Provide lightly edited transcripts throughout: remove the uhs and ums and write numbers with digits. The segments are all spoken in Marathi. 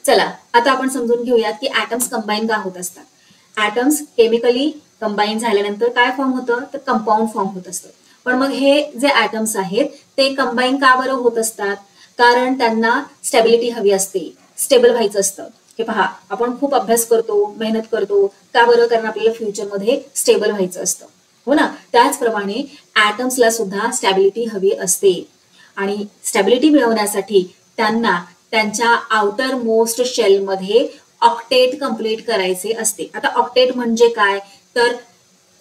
चला आता आपण समजून घेऊयात की ऍटम्स कंबाईन का होत असतात. ऍटम्स केमिकली कंबाईन झाल्यानंतर काय फॉर्म होतं तर कंपाऊंड फॉर्म होत असतं. पण मग हे जे ऍटम्स आहेत ते कंबाईन का बरं होत असतात, कारण त्यांना स्टॅबिलिटी हवी असते, स्टेबल व्हायचं असतं. हे पहा, आपण खूप अभ्यास करतो, मेहनत करतो का बरं, कारण आपल्याला फ्युचरमध्ये स्टेबल व्हायचं असतं, हो ना. त्याचप्रमाणे ऍटम्सला सुद्धा स्टॅबिलिटी हवी असते आणि स्टॅबिलिटी मिळवण्यासाठी त्यांना त्यांच्या आउटर मोस्ट शेलमध्ये ऑक्टेट कंप्लीट करायचे असते. आता ऑक्टेट म्हणजे काय तर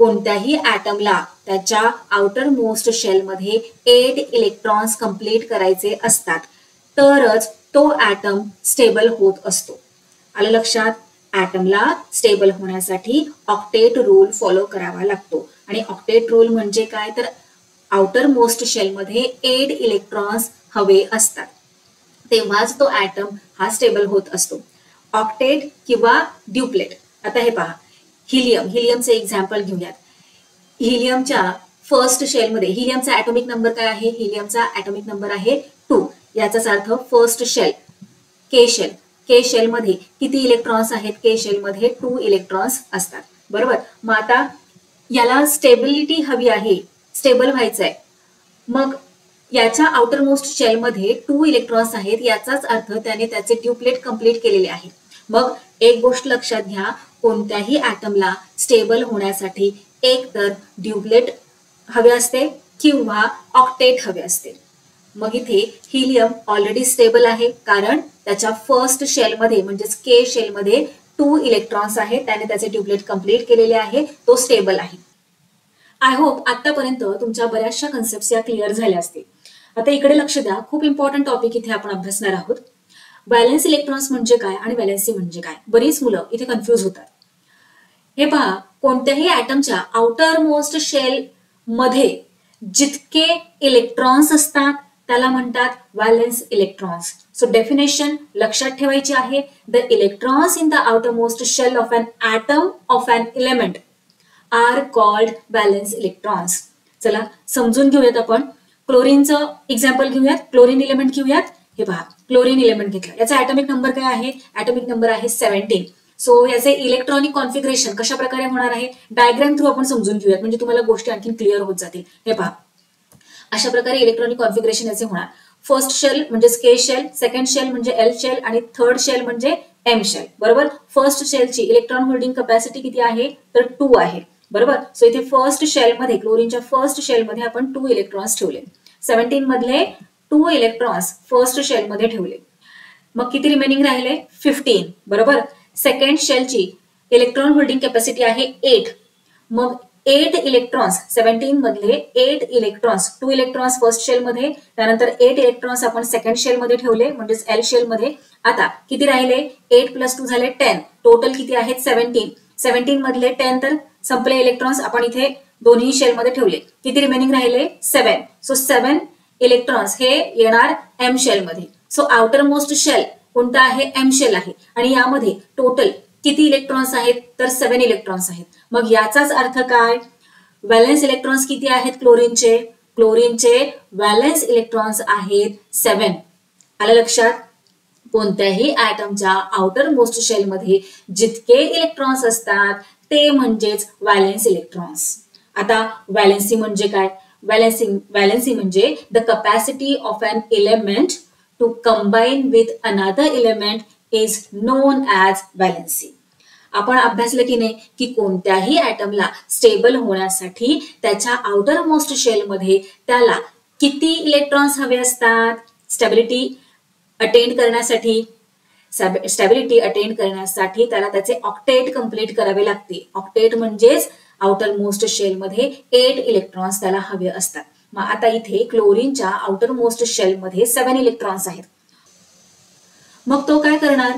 कोणत्याही ऍटमला त्याच्या आउटर मोस्ट शेलमध्ये 8 इलेक्ट्रॉन्स कंप्लीट करायचे असतात, तरच तो ऍटम स्टेबल होत असतो. आलं लक्षात? ऍटमला स्टेबल होण्यासाठी ऑक्टेट रूल फॉलो करावा लागतो. आणि ऑक्टेट रूल म्हणजे काय तर आउटर मोस्ट शेलमध्ये 8 इलेक्ट्रॉन्स हवे असतात, तेव्हाच तो ऍटम हा स्टेबल होत असतो. ऑक्टेट किंवा ड्युप्लेट. आता हे पहा, हिलियमचे एक्झाम्पल घेऊयात. हिलियमच्या फर्स्ट शेलमध्ये हिलियमचा ऍटॉमिक नंबर काय आहे? हिलियमचा ऍटॉमिक नंबर आहे 2. याचाच अर्थ फर्स्ट शेल के शेलमध्ये किती इलेक्ट्रॉन्स आहेत? के शेलमध्ये 2 इलेक्ट्रॉन्स असतात, बरोबर. मग आता याला स्टेबिलिटी हवी आहे, स्टेबल व्हायचं आहे. मग याच्या आउटर मोस्ट शेलमध्ये 2 इलेक्ट्रॉन्स आहेत, याचाच अर्थ त्याने त्याचे ड्युप्लेट कंप्लीट केलेले आहे. मग एक गोष्ट लक्षात घ्या, कोणत्याही ऍटमला स्टेबल होण्यासाठी एक तर ड्युप्लेट हवे असते किंवा ऑक्टेट हवे असते. मग इथे हिलियम ऑलरेडी स्टेबल आहे, कारण त्याच्या फर्स्ट शेलमध्ये म्हणजेच के शेलमध्ये 2 इलेक्ट्रॉन्स आहेत, त्याने त्याचे ड्युप्लेट कंप्लीट केलेले आहे, तो स्टेबल आहे. आय होप आतापर्यंत तुमच्या बऱ्याचशा कन्सेप्ट या क्लिअर झाल्या असतील. आता इकडे लक्ष द्या, खूप इम्पॉर्टंट टॉपिक इथे आपण अभ्यासणार आहोत. व्हॅलेन्स इलेक्ट्रॉन्स म्हणजे काय आणि व्हॅलेन्सी म्हणजे काय? बरीच मुलं इथे कन्फ्युज होतात. हे पहा, कोणत्याही ऍटमच्या आउटर मोस्ट शेल मध्ये जितके इलेक्ट्रॉन्स असतात त्याला म्हणतात व्हॅलेन्स इलेक्ट्रॉन्स. सो डेफिनेशन लक्षात ठेवायची आहे. The electrons in the outer most shell of an atom of an element are called valence electrons. चला समजून घेऊयात. आपण क्लोरीनचं एक्झाम्पल घेऊयात, क्लोरीन एलिमेंट घेऊयात. हे पहा, क्लोरीन एलिमेंट घेतलं, याचा ऍटॉमिक नंबर काय आहे? ऍटॉमिक नंबर आहे 17. सो याचे इलेक्ट्रॉनिक कॉन्फिगरेशन कशा प्रकारे होणार आहे? डायग्राम थ्रू आपण समजून घेऊयात, म्हणजे तुम्हाला गोष्टी आणखी क्लिअर होत जातील. हे पहा, अशा प्रकारे इलेक्ट्रॉनिक कॉन्फिगरेशन याचे होणार. फर्स्ट शेल म्हणजे के शेल, सेकंड शेल म्हणजे एल शेल आणि थर्ड शेल म्हणजे एम शेल, बरोबर. फर्स्ट शेलची इलेक्ट्रॉन होल्डिंग कॅपॅसिटी किती आहे तर 2 आहे, बरोबर. सो इथे फर्स्ट शेलमध्ये, क्लोरीनच्या फर्स्ट शेलमध्ये आपण 2 इलेक्ट्रॉन्स ठेवले. 17 मधले 2 इलेक्ट्रॉन्स फर्स्ट शेलमध्ये ठेवले. मग किती रिमेनिंग राहिले? 15, बरोबर. सेकंड शेलची इलेक्ट्रॉन होल्डिंग कॅपॅसिटी आहे 8. मग 8 इलेक्ट्रॉन्स 17 मधले 8 इलेक्ट्रॉन्स, 2 इलेक्ट्रॉन्स फर्स्ट शेलमध्ये, त्यानंतर 8 इलेक्ट्रॉन्स आपण सेकंड शेलमध्ये ठेवले म्हणजेच एल शेलमध्ये. आता किती राहिले? 8 + 2 झाले 10. टोटल किती आहेत? 17. 17 मधले 10 तर संपले इलेक्ट्रॉन्स, आपण इथे दोन्ही शेलमध्ये ठेवले. किती रिमेनिंग राहिले? 7. सो 7 इलेक्ट्रॉन्स हे येणार एम शेलमध्ये. सो आउटर मोस्ट शेल कोणता आहे? एम शेल आहे. आणि यामध्ये टोटल किती इलेक्ट्रॉन्स आहेत तर 7 इलेक्ट्रॉन्स आहेत. मग याचाच अर्थ काय? व्हॅलेन्स इलेक्ट्रॉन्स किती आहेत क्लोरीनचे? क्लोरीनचे व्हॅलेन्स इलेक्ट्रॉन्स आहेत 7. आलं लक्षात? कोणत्याही ऍटमच्या आउटर मोस्ट शेलमध्ये जितके इलेक्ट्रॉन्स असतात ते म्हणजेच व्हॅलेन्स इलेक्ट्रॉन्स. आता व्हॅलेन्सी म्हणजे काय? व्हॅलेन्सी म्हणजे the capacity of an element to combine with another element is known as valency. आपण अभ्यासलं की नाही की कोणत्याही ऍटमला स्टेबल होण्यासाठी त्याच्या आउटर मोस्ट शेलमध्ये त्याला किती इलेक्ट्रॉन्स हवे असतात? स्टॅबिलिटी अटेंड करण्यासाठी त्याला त्याचे ऑक्टेट कंप्लीट करावे लागते. ऑक्टेट म्हणजेच आउटर मोस्ट शेलमध्ये 8 इलेक्ट्रॉन्स त्याला हवे असतात. मग आता इथे क्लोरीनच्या आउटर मोस्ट शेलमध्ये 7 इलेक्ट्रॉन्स आहेत. मग तो काय करणार?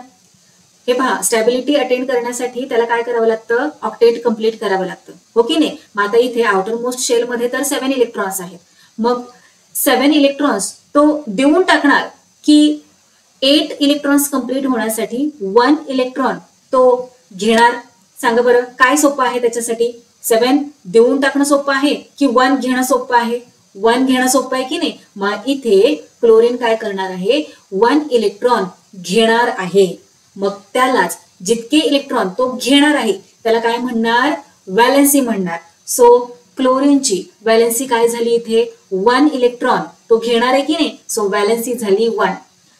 हे पहा, स्टॅबिलिटी अटेंड करण्यासाठी त्याला काय करावं लागतं? ऑक्टेट कंप्लीट करावं लागतं, हो की नाही. मग आता इथे आउटर मोस्ट शेलमध्ये तर 7 इलेक्ट्रॉन्स आहेत. मग 7 इलेक्ट्रॉन्स तो देऊन टाकणार की 8 इलेक्ट्रॉन्स कंप्लीट होण्यासाठी 1 इलेक्ट्रॉन तो घेणार? सांगा बरं, काय सोपं आहे त्याच्यासाठी? 7 देऊन टाकणं सोपं आहे की 1 घेणं सोपं आहे? 1 घेणं सोपं आहे की नाही. मग इथे क्लोरीन काय करणार आहे? 1 इलेक्ट्रॉन घेणार आहे. मग त्यालाच जितके इलेक्ट्रॉन तो घेणार आहे त्याला काय म्हणणार, व्हॅलेन्सी म्हणणार. सो क्लोरीनची व्हॅलेन्सी काय झाली इथे, 1 इलेक्ट्रॉन तो घेणार आहे की नाही, सो व्हॅलेन्सी झाली 1.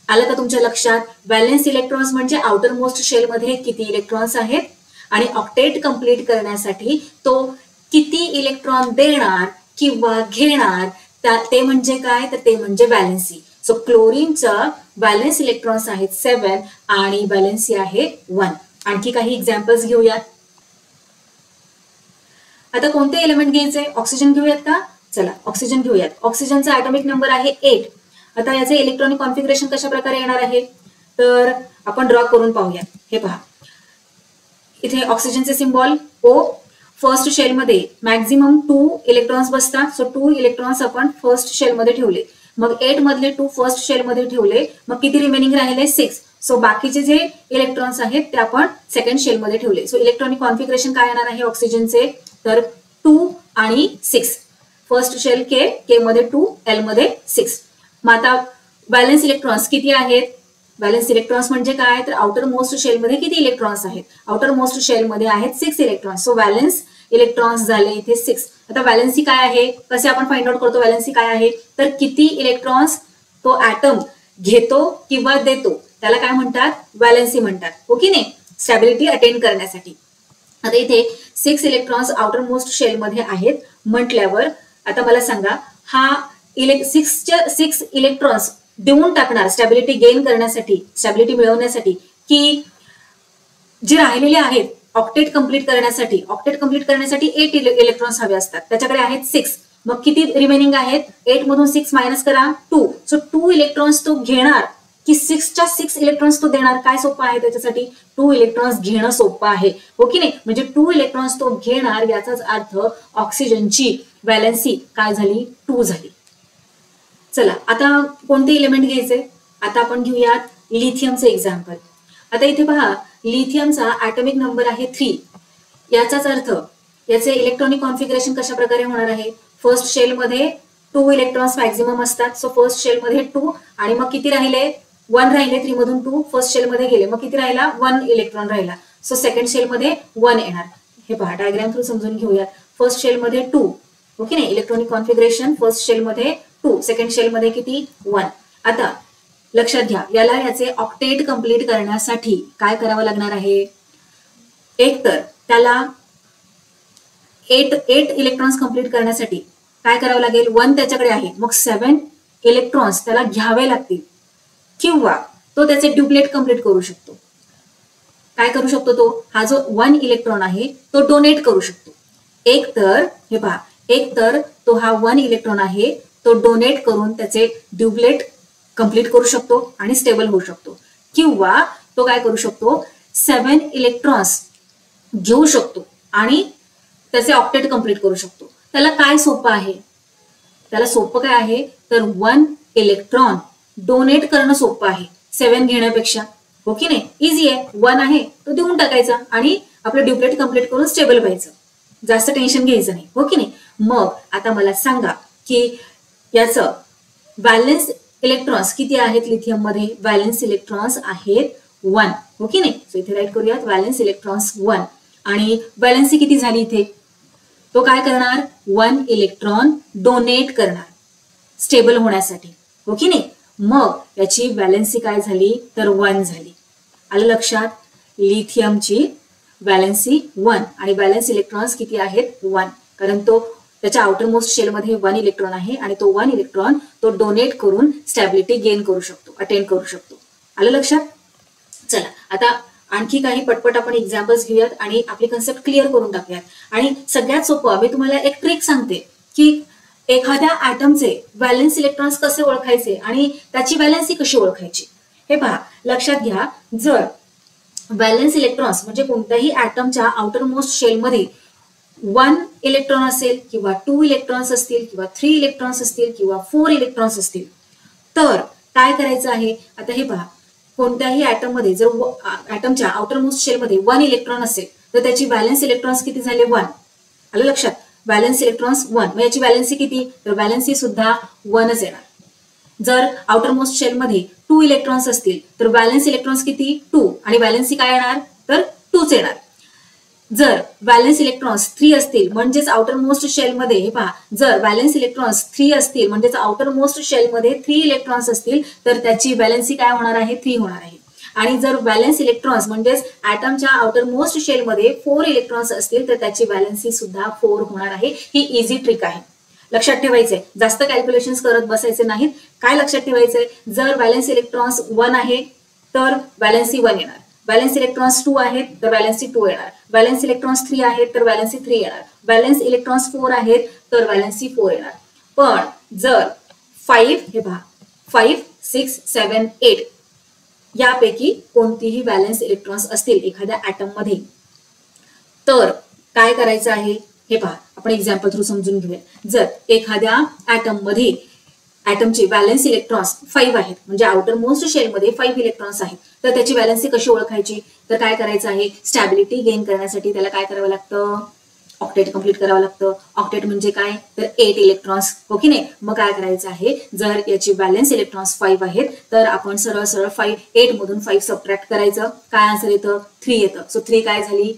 आलं का तुमच्या लक्षात. व्हॅलेन्स इलेक्ट्रॉन्स म्हणजे आउटर मोस्ट शेल मध्ये किती इलेक्ट्रॉन्स आहेत आणि ऑक्टेट कंप्लीट करण्यासाठी तो किती इलेक्ट्रॉन देणार किंवा घेणार ते म्हणजे काय, तर ते म्हणजे व्हॅलेन्सी. सो क्लोरीनचं व्हॅलेन्स इलेक्ट्रॉन्स आहेत 7 आणि व्हॅलेन्सी आहे 1. आणखी काही एक्झाम्पल्स घेऊयात. आता कोणते एलिमेंट घ्यायचे, ऑक्सिजन घेऊयात का. चला ऑक्सिजन घेऊयात. ऑक्सिजनचा ॲटॉमिक नंबर आहे 8. आता याचे इलेक्ट्रॉनिक कॉन्फिगरेशन कशा प्रकारे येणार आहे तर आपण ड्रॉ करून पाहूयात. हे पहा, इथे ऑक्सिजनचे सिम्बॉल O. फर्स्ट शेल मध्ये मॅक्झिमम 2 इलेक्ट्रॉन्स बसतात. सो 2 इलेक्ट्रॉन्स आपण फर्स्ट शेल मध्ये ठेवले. मग 8 मधले 2 फर्स्ट शेल मध्ये ठेवले. मग किती रिमेनिंग राहिले 6. सो बाकीचे जे इलेक्ट्रॉन्स आहेत ते आपण सेकंड शेल मध्ये ठेवले. सो इलेक्ट्रॉनिक कॉन्फिगरेशन काय येणार आहे ऑक्सिजनचे तर 2 आणि 6. फर्स्ट शेल के मध्ये 2, L मध्ये 6. मग आता व्हॅलेन्स इलेक्ट्रॉन्स किती आहेत. व्हॅलेन्स इलेक्ट्रॉन्स म्हणजे काय तर आउटर मोस्ट शेल मध्ये किती इलेक्ट्रॉन्स आहेत, आउटर मोस्ट शेल मध्ये आहेत 6 इलेक्ट्रॉन्स. सो व्हॅलेन्स इलेक्ट्रॉन्स झाले इथे 6. आता व्हॅलेन्सी काय आहे, कसे आपण फाइंड आउट करतो व्हॅलेन्सी काय आहे तर किती इलेक्ट्रॉन्स तो ऍटम घेतो किंवा देतो त्याला काय म्हणतात, व्हॅलेन्सी म्हणतात. हो की नाही, स्टॅबिलिटी अटेन करण्यासाठी. आता इथे 6 इलेक्ट्रॉन्स आउटर मोस्ट शेल मध्ये आहेत म्हटल्यावर आता मला सांगा हा 6 इलेक्ट्रॉन्स देऊन टाकणार स्टॅबिलिटी गेन करण्यासाठी, स्टॅबिलिटी मिळवण्यासाठी, की जे राहिलेले आहेत ऑक्टेट कंप्लीट करण्यासाठी. ऑक्टेट कंप्लीट करण्यासाठी 8 इलेक्ट्रॉन्स हवे असतात, त्याच्याकडे आहेत 6. मग किती रिमेनिंग आहेत, 8 मधून 6 मायनस करा 2. सो 2 इलेक्ट्रॉन्स तो घेणार की 6च्या 6 इलेक्ट्रॉन्स तो देणार. काय सोपं आहे त्याच्यासाठी, 2 इलेक्ट्रॉन्स घेणं सोपं आहे. हो की नाही, म्हणजे 2 इलेक्ट्रॉन्स तो घेणार याचाच अर्थ ऑक्सिजनची व्हॅलेन्सी काय झाली 2 झाली. चला आता कोणते एलिमेंट घ्यायचे, आता आपण घेऊयात लिथियमचे एक्झाम्पल. आता इथे पहा लिथियमचा ॲटॉमिक नंबर आहे 3. याचाच अर्थ याचे इलेक्ट्रॉनिक कॉन्फिगरेशन कशा प्रकारे होणार आहे, फर्स्ट शेल मध्ये 2 इलेक्ट्रॉन्स मॅक्झिमम असतात. सो फर्स्ट शेल मध्ये 2 आणि मग किती राहिले 1 राहिले, 3 मधून 2 फर्स्ट शेल मध्ये गेले, मग किती राहिला 1 इलेक्ट्रॉन राहिला. सो सेकंड शेल मध्ये 1 येणार. हे पहा डायग्राम थ्रू समजून घेऊयात. फर्स्ट शेल मध्ये 2, ओके नाही, इलेक्ट्रॉनिक कॉन्फिगरेशन फर्स्ट शेल मध्ये 2, सेकंड शेल मध्ये किती 1. आता लक्षात घ्या याला याचे ऑक्टेट कंप्लीट करण्यासाठी काय करावं लागणार आहे, एक तर त्याला 8 इलेक्ट्रॉन्स कंप्लीट करण्यासाठी काय करावं लागेल, 1 त्याच्याकडे आहे, मग 7 इलेक्ट्रॉन्स त्याला घ्यावे लागतील किंवा तो त्याचे ड्युप्लेट कंप्लीट करू शकतो. काय करू शकतो तो, हा जो 1 इलेक्ट्रॉन आहे तो डोनेट करू शकतो. एक तर हे पहा, एक तर तो हा 1 इलेक्ट्रॉन आहे तो डोनेट करून त्याचे ड्युप्लेट कंप्लीट करू शकतो आणि स्टेबल होऊ शकतो, किंवा तो काय करू शकतो 7 इलेक्ट्रॉन्स घेऊ शकतो आणि त्याचे ऑक्टेट कंप्लीट करू शकतो. त्याला काय सोपं आहे, त्याला सोपं काय आहे तर 1 इलेक्ट्रॉन डोनेट करणं सोपं आहे 7 घेण्यापेक्षा. हो की नाही, इझी आहे. 1 आहे तो देऊन टाकायचा आणि आपलं ड्युप्लेट कंप्लीट करून स्टेबल व्हायचं, जास्त टेन्शन घ्यायचं नाही. हो की नाही. मग आता मला सांगा की याचं व्हॅलेन्स इलेक्ट्रॉन्स किती आहेत लिथियम मध्ये, व्हॅलेन्स इलेक्ट्रॉन्स आहेत 1. हो की नाही. सो इथे राईट करूयात व्हॅलेन्स इलेक्ट्रॉन्स 1 आणि व्हॅलेन्सी किती झाली इथे, तो काय करणार 1 इलेक्ट्रॉन डोनेट करणार स्टेबल होण्यासाठी. हो की नाही. मग याची व्हॅलेन्सी काय झाली तर 1 झाली. आलं लक्षात, लिथियमची व्हॅलेन्सी 1 आणि व्हॅलेन्स इलेक्ट्रॉन्स किती आहेत 1, कारण तो त्याच्या आउटर मोस्ट शेल मध्ये 1 इलेक्ट्रॉन आहे आणि तो 1 इलेक्ट्रॉन तो डोनेट करून स्टॅबिलिटी गेन करू शकतो, अटेन करू शकतो. आलं लक्षात. चला आता आणखी काही पटपट आपण एक्झाम्पल्स घेऊयात आणि आपली कन्सेप्ट क्लिअर करून टाकूयात. आणि सगळ्यात सोपं मी तुम्हाला एक ट्रिक सांगते की एखाद्या ॲटमचे व्हॅलेन्स इलेक्ट्रॉन्स कसे ओळखायचे आणि त्याची व्हॅलेन्सी कशी ओळखायची. हे पहा लक्षात घ्या, जर व्हॅलेन्स इलेक्ट्रॉन्स म्हणजे कोणत्याही ॲटमच्या आउटर मोस्ट शेल मध्ये 1 इलेक्ट्रॉन असेल किंवा 2 इलेक्ट्रॉन्स असतील किंवा 3 इलेक्ट्रॉन्स असतील किंवा 4 इलेक्ट्रॉन्स असतील, तर काय करायचं आहे. आता हे पहा, कोणत्याही ॲटम मध्ये जर ॲटमच्या आउटर मोस्ट शेल मध्ये 1 इलेक्ट्रॉन असेल तर त्याची व्हॅलेन्स इलेक्ट्रॉन्स किती झाले 1. आलं लक्षात, व्हॅलेन्स इलेक्ट्रॉन्स 1, मग याची व्हॅलेन्सी किती तर व्हॅलेन्सी सुद्धा 1च येणार. जर आउटर मोस्ट शेल मध्ये 2 इलेक्ट्रॉन्स असतील तर व्हॅलेन्स इलेक्ट्रॉन्स किती 2 आणि व्हॅलेन्सी काय येणार तर 2च येणार. जर व्हॅलेन्स इलेक्ट्रॉन्स 3 असतील म्हणजेच आउटर मोस्ट शेल मध्ये हे पहा, जर व्हॅलेन्स इलेक्ट्रॉन्स 3 असतील म्हणजेच आउटर मोस्ट शेल मध्ये 3 इलेक्ट्रॉन्स असतील तर त्याची व्हॅलेन्सी काय होणार आहे 3 होणार आहे. आणि जर व्हॅलेन्स इलेक्ट्रॉन्स म्हणजेच ऍटमच्या आउटर मोस्ट शेल मध्ये 4 इलेक्ट्रॉन्स असतील तर त्याची व्हॅलेन्सी सुद्धा 4 होणार आहे. ही इझी ट्रिक आहे, लक्षात ठेवायचंय, जास्त कॅल्क्युलेशन्स करत बसायचे नाहीत. काय लक्षात ठेवायचंय, जर व्हॅलेन्स इलेक्ट्रॉन्स 1 आहे तर व्हॅलेन्सी 1 येणार, व्हॅलेन्स इलेक्ट्रॉन्स 2 आहेत तर व्हॅलेन्सी 2 येणार, व्हॅलेन्स इलेक्ट्रॉन्स 3 आहेत तर व्हॅलेन्सी 3 येणार, व्हॅलेन्स इलेक्ट्रॉन्स 4 आहेत तर व्हॅलेन्सी 4 येणार. पण जर 5 हे पहा 5, 6, 7, 8 यापैकी कोणतीही व्हॅलेन्स इलेक्ट्रॉन्स असतील एखाद्या ऍटम मध्ये तर काय करायचं आहे हे पहा, आपण एक्झाम्पल थ्रू समजून घेऊया. जर एखाद्या ऍटम मध्ये ऍटमचे व्हॅलेन्स इलेक्ट्रॉन्स 5 आहेत म्हणजे आउटर मोस्ट शेल मध्ये 5 इलेक्ट्रॉन्स आहेत तर त्याची व्हॅलेन्सी कशी ओळखायची, तर काय करायचं आहे, स्टॅबिलिटी गेन करण्यासाठी त्याला काय करावं लागतं, ऑक्टेट कंप्लीट करावं लागतं. ऑक्टेट म्हणजे काय तर 8 इलेक्ट्रॉन्स, हो की नाही. मग काय करायचं आहे, जर याची व्हॅलेन्स इलेक्ट्रॉन्स 5 आहेत तर आपण सरळ सरळ 8 मधून 5 सबट्रॅक्ट करायचं, काय आन्सर येतं 3 येतं. सो 3 काय झाली,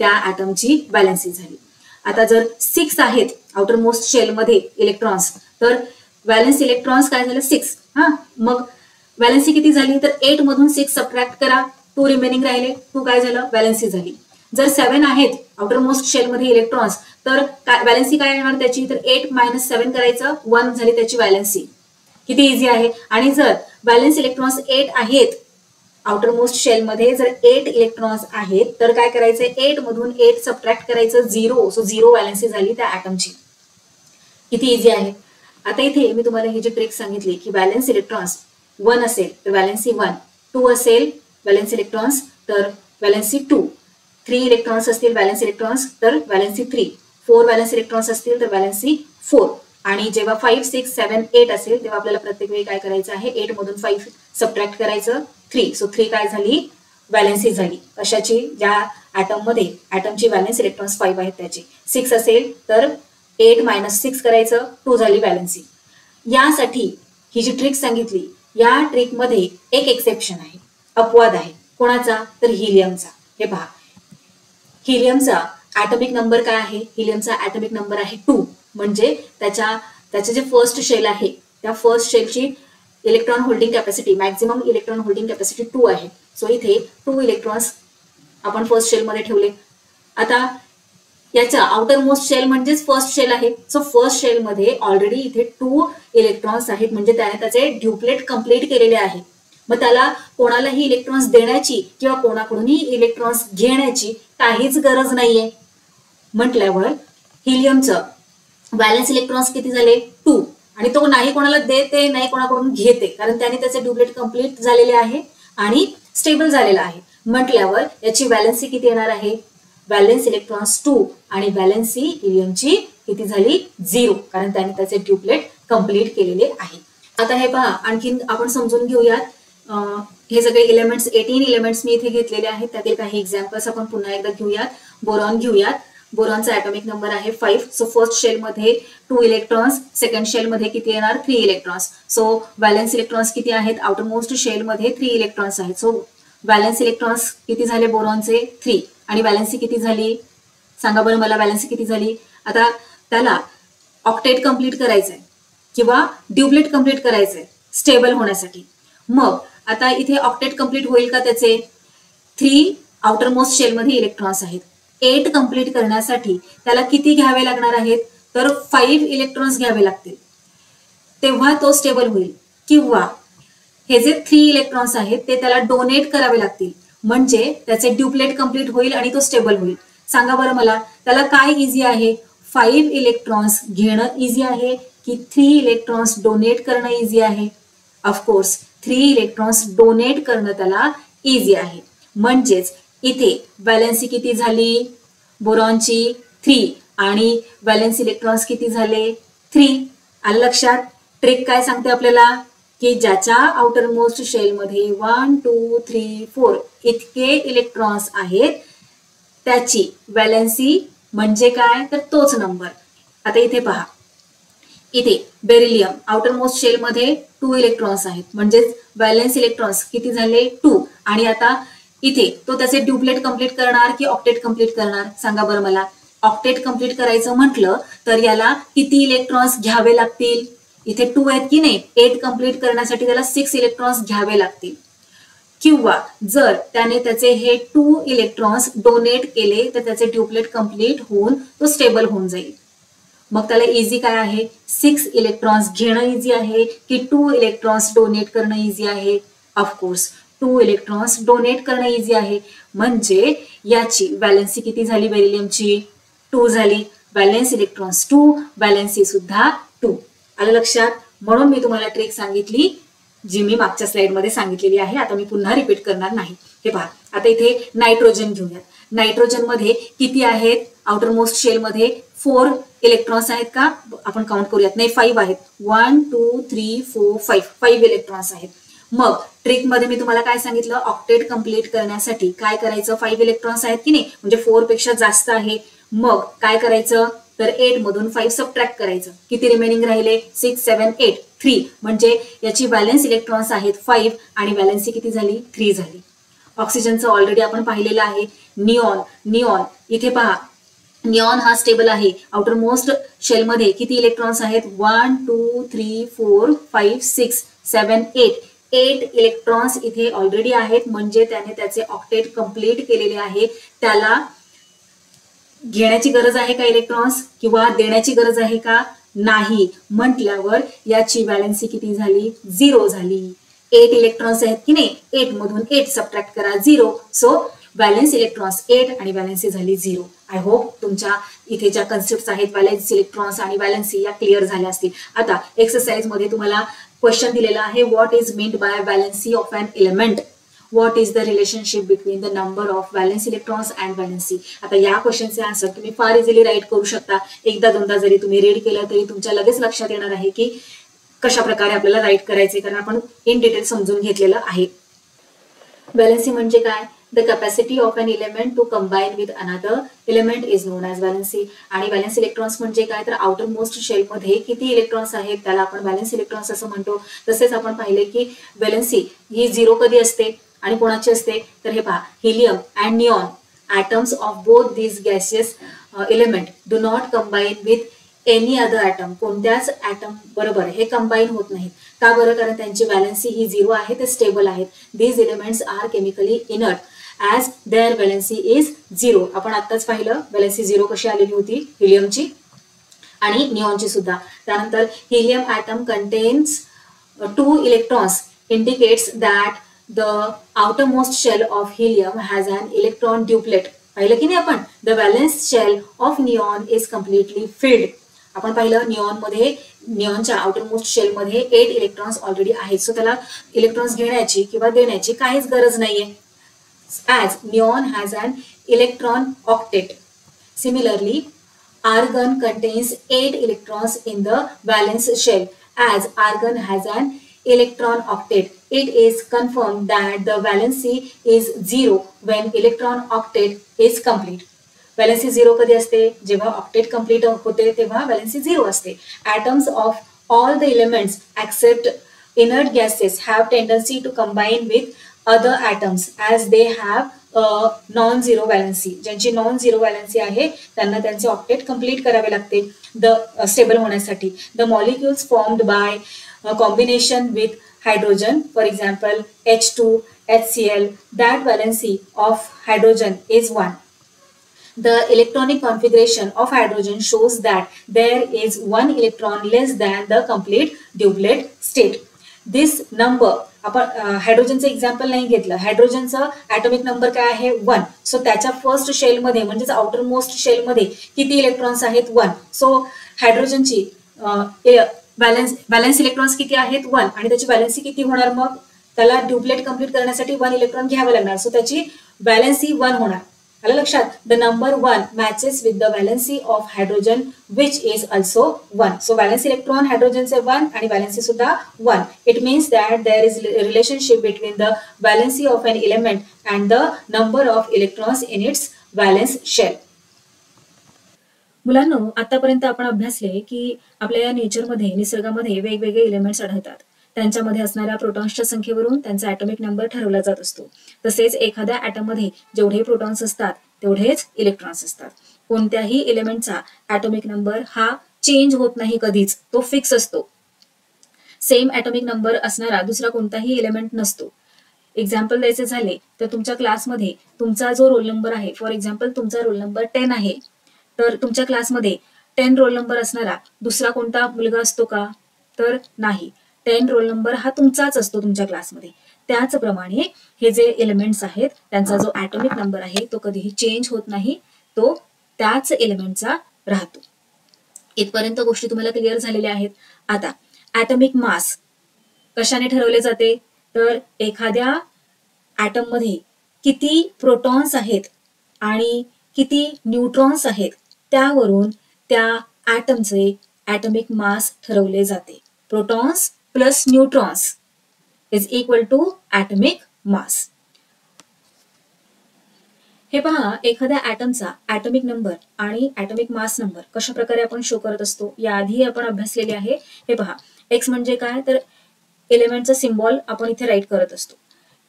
त्या ऍटमची व्हॅलेन्सी झाली. आता जर 6 आहेत आउटर मोस्ट शेल मध्ये इलेक्ट्रॉन्स तर व्हॅलेन्स इलेक्ट्रॉन्स काय झालं 6. मग व्हॅलेन्सी किती झाली तर 8 मधून 6 सबट्रॅक्ट करा, 2 रिमेनिंग राहिले, 2 काय झालं व्हॅलेन्सी झाली. जर 7 आहेत आउटर मोस्ट शेल मध्ये इलेक्ट्रॉन्स तर व्हॅलेन्सी काय येणार त्याची तर 8 - 7 करायचं, 1 झाली त्याची व्हॅलेन्सी. किती इझी आहे. आणि जर व्हॅलेन्स इलेक्ट्रॉन्स 8 आहेत आउटर मोस्ट शेल मध्ये, जर 8 इलेक्ट्रॉन्स आहेत तर काय करायचं 8 मधून 8 सबट्रॅक्ट करायचं 0. सो 0 व्हॅलेन्सी झाली त्या ऍटमची. किती इझी आहे. आता इथे मी तुम्हाला ही जी ट्रिक सांगितली की व्हॅलेन्स इलेक्ट्रॉन्स 1 असेल तर व्हॅलेन्सी 1, 2 असेल व्हॅलेन्स इलेक्ट्रॉन्स तर व्हॅलेन्सी 2, 3 इलेक्ट्रॉन्स असतील व्हॅलेन्स इलेक्ट्रॉन्स तर व्हॅलेन्सी 3, 4 व्हॅलेन्स इलेक्ट्रॉन्स असतील तर व्हॅलेन्सी 4. आणि जेव्हा 5, 6, 7, 8 असेल तेव्हा आपल्याला प्रत्येक वेळी काय करायचं आहे 8 मधून 5 सबट्रॅक्ट करायचं 3. सो 3 काय झाली व्हॅलेन्सी झाली कशाची, ज्या ऍटम मध्ये ऍटमची व्हॅलेन्स इलेक्ट्रॉन्स 5 आहेत त्याची. 6 असेल तर 8 - 6 करायचं, 2 झाली व्हॅलेन्सी. यासाठी ही जी ट्रिक सांगितली या ट्रिक मध्ये एक एक्सेप्शन आहे, अपवाद आहे. कोणाचा तर हिलियमचा. हे पहा, हिलियमचा ऍटॉमिक नंबर काय आहे, हिलियमचा ऍटॉमिक नंबर आहे 2. म्हणजे त्याचे जे फर्स्ट शेल आहे त्या फर्स्ट शेलची electron holding capacity, maximum electron holding capacity 2 आहे. सो इथे 2 इलेक्ट्रॉन्स आपण फर्स्ट शेल मध्ये ठेवले. आता याचा आउटर मोस्ट शेल म्हणजेच फर्स्ट शेल आहे. सो फर्स्ट शेल मध्ये ऑलरेडी इथे 2 इलेक्ट्रॉन्स आहेत म्हणजे त्याने त्याचे ड्युप्लेट कंप्लीट केलेले आहे. मग त्याला कोणालाही इलेक्ट्रॉन्स देण्याची किंवा कोणाकडूनही इलेक्ट्रॉन्स घेण्याची काहीच गरज नाहीये. म्हटल्यावर हिलियमचं व्हॅलेन्स इलेक्ट्रॉन्स किती झाले 2 आणि तो नाही कोणाला देते नाही कोणाकडून घेते कारण त्याने त्याचे ड्युप्लेट कंप्लीट झालेले आहे आणि स्टेबल झालेला आहे. म्हटल्यावर याची व्हॅलेन्सी किती येणार आहे, व्हॅलेन्स इलेक्ट्रॉन्स 2 आणि व्हॅलेन्सी हिलियमची किती झाली 0 कारण त्याने त्याचे ड्युप्लेट कंप्लीट केलेले आहे. आता हे पहा, आणखीन आपण समजून घेऊयात. हे सगळे एलिमेंट्स 18 एलिमेंट्स मी इथे घेतलेले आहेत. त्यातील काही एक्झाम्पल्स आपण पुन्हा एकदा घेऊयात. बोरॉन घेऊयात. बोरॉनचा ॲटॉमिक नंबर आहे 5. सो फर्स्ट शेल मध्ये 2 इलेक्ट्रॉन्स, सेकंड शेल मध्ये किती येणार 3 इलेक्ट्रॉन्स. सो व्हॅलेन्स इलेक्ट्रॉन्स किती आहेत, आउटर मोस्ट शेल मध्ये 3 इलेक्ट्रॉन्स आहेत. सो व्हॅलेन्स इलेक्ट्रॉन्स किती झाले बोरॉनचे 3 आणि व्हॅलेन्सी किती झाली सांगा बरं मला, व्हॅलेन्सी किती झाली. आता त्याला ऑक्टेट कंप्लीट करायचंय किंवा ड्युप्लेट कंप्लीट करायचंय स्टेबल होण्यासाठी. मग आता इथे ऑक्टेट कंप्लीट होईल का त्याचे, 3 आउटर मोस्ट शेल मध्ये इलेक्ट्रॉन्स आहेत. 8 कंप्लीट करण्यासाठी त्याला किती घ्यावे लागणार आहेत तर 5 इलेक्ट्रॉन्स घ्यावे लागतील तेव्हा तो स्टेबल होईल. किंवा हे जे 3 इलेक्ट्रॉन्स आहेत ते त्याला डोनेट करावे लागतील म्हणजे त्याचे ड्युप्लेट कंप्लीट होईल आणि तो स्टेबल होईल. सांगा बरं मला, त्याला काय इझी आहे, 5 इलेक्ट्रॉन्स घेणं इझी आहे की 3 इलेक्ट्रॉन्स डोनेट करणं इझी आहे. ऑफकोर्स 3 इलेक्ट्रॉन्स डोनेट करणं त्याला इझी आहे. म्हणजेच इथे व्हॅलेन्सी किती झाली बोरॉनची 3 आणि व्हॅलेन्स इलेक्ट्रॉन्स किती झाले 3. आलं लक्षात. ट्रिक काय सांगते आपल्याला की ज्याच्या आउटर मोस्ट शेल मध्ये 1, 2, 3, 4 इतके इलेक्ट्रॉन्स आहेत त्याची व्हॅलेन्सी म्हणजे काय तर तोच नंबर. आता इथे पहा, इथे बेरिलियम आउटर मोस्ट शेल मध्ये 2 इलेक्ट्रॉन्स आहेत म्हणजेच व्हॅलेन्स इलेक्ट्रॉन्स किती झाले 2 आणि आता इथे तो त्याचे ड्युप्लेट कंप्लीट करणार की ऑक्टेट कंप्लीट करणार सांगा बरं मला. ऑक्टेट कंप्लीट करायचं म्हटलं तर याला किती इलेक्ट्रॉन्स घ्यावे लागतील. इथे 2 आहेत की नाही. 8 कंप्लीट करण्यासाठी त्याला 6 इलेक्ट्रॉन्स घ्यावे लागतील. किंवा जर त्याने त्याचे हे 2 इलेक्ट्रॉन्स डोनेट केले तर त्याचे ड्युप्लेट कंप्लीट होऊन तो स्टेबल होऊन जाईल. मग त्याला इझी काय आहे. 6 इलेक्ट्रॉन्स घेणं इझी आहे की 2 इलेक्ट्रॉन्स डोनेट करणं इझी आहे. ऑफकोर्स 2 इलेक्ट्रॉन्स डोनेट करणं इझी आहे. म्हणजे याची व्हॅलेन्सी किती झाली बेरिलियमची 2 झाली. व्हॅलेन्स इलेक्ट्रॉन्स 2, व्हॅलेन्सी सुद्धा 2. आलं लक्षात. म्हणून मी तुम्हाला ट्रिक सांगितली जी मी मागच्या स्लाइडमध्ये सांगितलेली आहे. आता मी पुन्हा रिपीट करणार नाही. हे पहा आता इथे नायट्रोजन घेऊयात. नायट्रोजन मध्ये किती आहेत. आउटर मोस्ट शेल मध्ये 4 इलेक्ट्रॉन्स आहेत का. आपण काउंट करूयात. नाही 5 आहेत. 1 2 3 4 5 इलेक्ट्रॉन्स आहेत. मग ट्रिक मध्ये मी तुम्हाला काय सांगितलं. ऑक्टेट कंप्लीट करण्यासाठी काय करायचं. 5 इलेक्ट्रॉन्स आहेत की नाही म्हणजे 4 पेक्षा जास्त आहे. मग काय करायचं तर 8 मधून 5 सबट्रॅक्ट करायचं. किती रिमेनिंग राहिले 6 7 8 3 म्हणजे याची व्हॅलेन्स इलेक्ट्रॉन्स आहेत 5 आणि व्हॅलेन्सी किती झाली 3 झाली. ऑक्सिजनचं ऑलरेडी आपण पाहिलेलं आहे. निऑन इथे पहा निऑन हा स्टेबल आहे. आउटर मोस्ट शेल मध्ये किती इलेक्ट्रॉन्स आहेत 1 2 3 4 5 6 7 8 इलेक्ट्रॉन्स इथे ऑलरेडी आहेत. म्हणजे त्याने त्याचे ऑक्टेट कंप्लीट केलेले आहे. त्याला घेण्याची गरज आहे का इलेक्ट्रॉन्स किंवा देण्याची गरज आहे का नाही. म्हटल्यावर याची व्हॅलेन्सी किती झाली 0 झाली. 8 इलेक्ट्रॉन्स आहेत की नाही. 8 मधून 8 सबट्रॅक्ट करा 0. सो व्हॅलेन्स इलेक्ट्रॉन्स 8 आणि व्हॅलेन्सी झाली 0. आय होप तुमच्या इथे ज्या कन्सेप्ट आहेत व्हॅलेन्स इलेक्ट्रॉन्स आणि व्हॅलेन्सी या क्लिअर झाल्या असतील. आता एक्सरसाइज मध्ये तुम्हाला क्वेश्चन दिलेला आहे. What is meant by valency of an element. What is the relationship between the number of valence electrons and valency. आता या क्वेश्चनचे आन्सर तुम्ही फार इझिली राईट करू शकता. एकदा दोनदा जरी तुम्ही रीड केलं तरी तुमच्या लगेच लक्षात येणार आहे की कशा प्रकारे आपल्याला राईट करायचे कारण आपण इन डिटेल समजून घेतलेलं आहे. व्हॅलेन्सी म्हणजे काय. The capacity of an element to combine with another element is known as valency. आणि व्हॅलेन्स इलेक्ट्रॉन्स म्हणजे काय तर आउटर मोस्ट शेल मध्ये किती इलेक्ट्रॉन्स आहेत त्याला आपण व्हॅलेन्स इलेक्ट्रॉन्स असं म्हणतो. तसेच आपण पाहिले की व्हॅलेन्सी ही 0 कधी असते आणि कोणाची असते तर हे पहा helium and neon atoms of both these gaseous element do not combine with any other atom. कोणत्याच ॲटम बरोबर हे कंबाईन होत नाहीत. का बरं कारण त्यांची व्हॅलेन्सी ही 0 आहे. ते स्टेबल आहेत. these elements are chemically inert as their valency is 0. आपण आत्ताच पाहिलं व्हॅलेन्सी 0 कशी आलेली होती हिलियमची आणि निऑनची सुद्धा. त्यानंतर helium atom contains 2 electrons indicates that the outermost shell of helium has an electron duplet. पाहिलं की नाही आपण. the valence shell of neon is completely filled. आपण पाहिलं निऑन मध्ये निऑनच्या आउटरमोस्ट शेल मध्ये 8 इलेक्ट्रॉन्स ऑलरेडी आहेत. सो त्याला इलेक्ट्रॉन्स घेण्याची किंवा देण्याची काहीच गरज नाहीये. as neon has an electron octet. Similarly, argon contains 8 electrons in the valence shell. As argon has an electron octet, it is confirmed that the valency is 0 when electron octet is complete. Valency 0 कधी असते जेव्हा octet complete होते तेव्हा valency 0 असते. Atoms of all the elements except inert gases have tendency to combine with other atoms as they have non-zero valency. ज्यांची non-zero valency आहे त्यांना त्यांचे octet complete करावे लागते stable होण्यासाठी. The molecules formed by combination with hydrogen, for example H2, HCl, that valency of hydrogen is 1. The electronic configuration of hydrogen shows that there is 1 electron less than the complete duplet state. This number आपण हायड्रोजनचं एक्झाम्पल नाही घेतलं. हायड्रोजनचं ॲटॉमिक नंबर काय आहे 1. सो त्याच्या फर्स्ट शेल मध्ये म्हणजेच आउटर मोस्ट शेल मध्ये किती इलेक्ट्रॉन्स आहेत 1. सो हायड्रोजनची व्हॅलेन्स इलेक्ट्रॉन्स किती आहेत 1 आणि त्याची व्हॅलेन्सी किती होणार मग त्याला ड्युप्लेट कंप्लीट करण्यासाठी 1 इलेक्ट्रॉन घ्यावं लागणार. सो त्याची व्हॅलेन्सी 1 होणार. आलं लक्षात. The number 1 matches with the valency of hydrogen which is also 1. So valence electron हायड्रोजनचे 1 आणि व्हॅलेन्सी सुद्धा 1. It means that there is relationship between the valency of an element and the number of electrons in its valence shell. मुलांनो आतापर्यंत आपण अभ्यासले की आपल्या या नेचरमध्ये निसर्गामध्ये वेगवेगळे एलिमेंट्स आढळतात. त्यांच्यामध्ये असणाऱ्या प्रोटॉन्सच्या संख्येवरून त्यांचा ॲटॉमिक नंबर ठरवला जात असतो. तसेच एखाद्या ॲटममध्ये जेवढे प्रोटॉन्स असतात तेवढेच इलेक्ट्रॉन्स असतात. कोणत्याही एलिमेंटचा ॲटॉमिक नंबर हा चेंज होत नाही कधीच, तो फिक्स असतो. सेम ॲटॉमिक नंबर असणारा दुसरा कोणताही एलिमेंट नसतो. एक्झाम्पल द्यायचे झाले तर तुमच्या क्लासमध्ये तुमचा जो रोल नंबर आहे, फॉर एक्झाम्पल तुमचा रोल नंबर 10 आहे, तर तुमच्या क्लासमध्ये 10 रोल नंबर असणारा दुसरा कोणता मुलगा असतो का? तर नाही. 10 रोल नंबर हा तुमचाच असतो तुमच्या क्लासमध्ये. त्याचप्रमाणे हे जे एलिमेंट्स आहेत त्यांचा जो ॲटॉमिक नंबर आहे तो कधीही चेंज होत नाही, तो त्याच एलिमेंटचा राहतो. इथपर्यंत गोष्टी तुम्हाला क्लिअर झालेल्या आहेत. आता ॲटॉमिक मास कशाने ठरवले जाते? तर एखाद्या ॲटममध्ये किती प्रोटॉन्स आहेत आणि किती न्यूट्रॉन्स आहेत त्यावरून त्या ॲटमचे ॲटॉमिक मास ठरवले जाते. Protons plus neutrons is equal to atomic mass. हे पहा, एखाद्या ॲटमचा ॲटॉमिक नंबर आणि ॲटॉमिक मास नंबर कशा प्रकारे आपण शो करत असतो याआधी आपण अभ्यासलेले आहे. हे पहा, एक्स म्हणजे काय? तर एलिमेंटचा सिम्बॉल आपण इथे राईट करत असतो.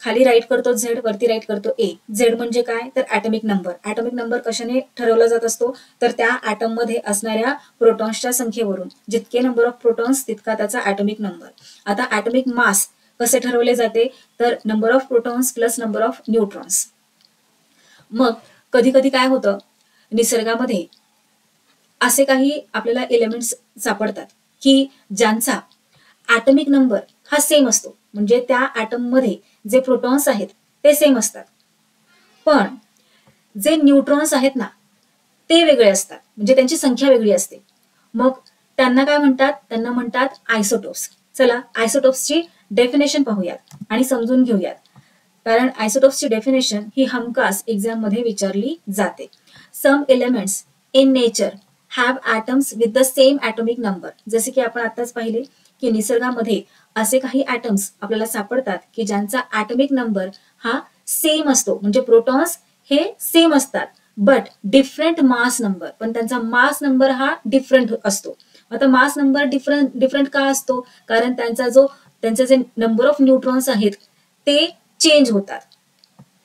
खाली राईट करतो झेड, वरती राईट करतो ए. झेड म्हणजे काय? तर ॲटॉमिक नंबर. ॲटॉमिक नंबर कशाने ठरवला जात असतो? तर त्या ॲटममध्ये असणाऱ्या प्रोटॉन्सच्या संख्येवरून. जितके नंबर ऑफ प्रोटॉन्स तितका त्याचा ॲटॉमिक नंबर. आता ॲटॉमिक मास कसे ठरवले जाते? तर number of protons plus number of neutrons. मग कधी कधी काय होतं, निसर्गामध्ये असे काही आपल्याला एलिमेंट्स सापडतात की ज्यांचा ॲटॉमिक नंबर हा सेम असतो, म्हणजे त्या ॲटममध्ये जे प्रोटॉन्स आहेत ते सेम असतात, पण जे न्यूट्रॉन्स आहेत ना ते वेगळे असतात, म्हणजे त्यांची संख्या वेगळी असते. मग त्यांना काय म्हणतात? त्यांना म्हणतात आयसोटोप्स. चला आयसोटोप्सची डेफिनेशन पाहूयात आणि समजून घेऊयात, कारण आयसोटोप्सची डेफिनेशन ही हमखास एक्झाम मध्ये विचारली जाते. Some elements in nature have atoms with the same atomic number. जसे की आपण आताच पाहिले की निसर्गामध्ये असे काही ॲटम्स आपल्याला सापडतात की ज्यांचा ॲटॉमिक नंबर हा सेम असतो, म्हणजे प्रोटॉन्स हे सेम असतात, बट डिफरंट मास नंबर. पण त्यांचा मास नंबर हा डिफरंट असतो. आता मास नंबर डिफरंट का असतो? कारण त्यांचे जे नंबर ऑफ न्यूट्रॉन्स आहेत ते चेंज होतात.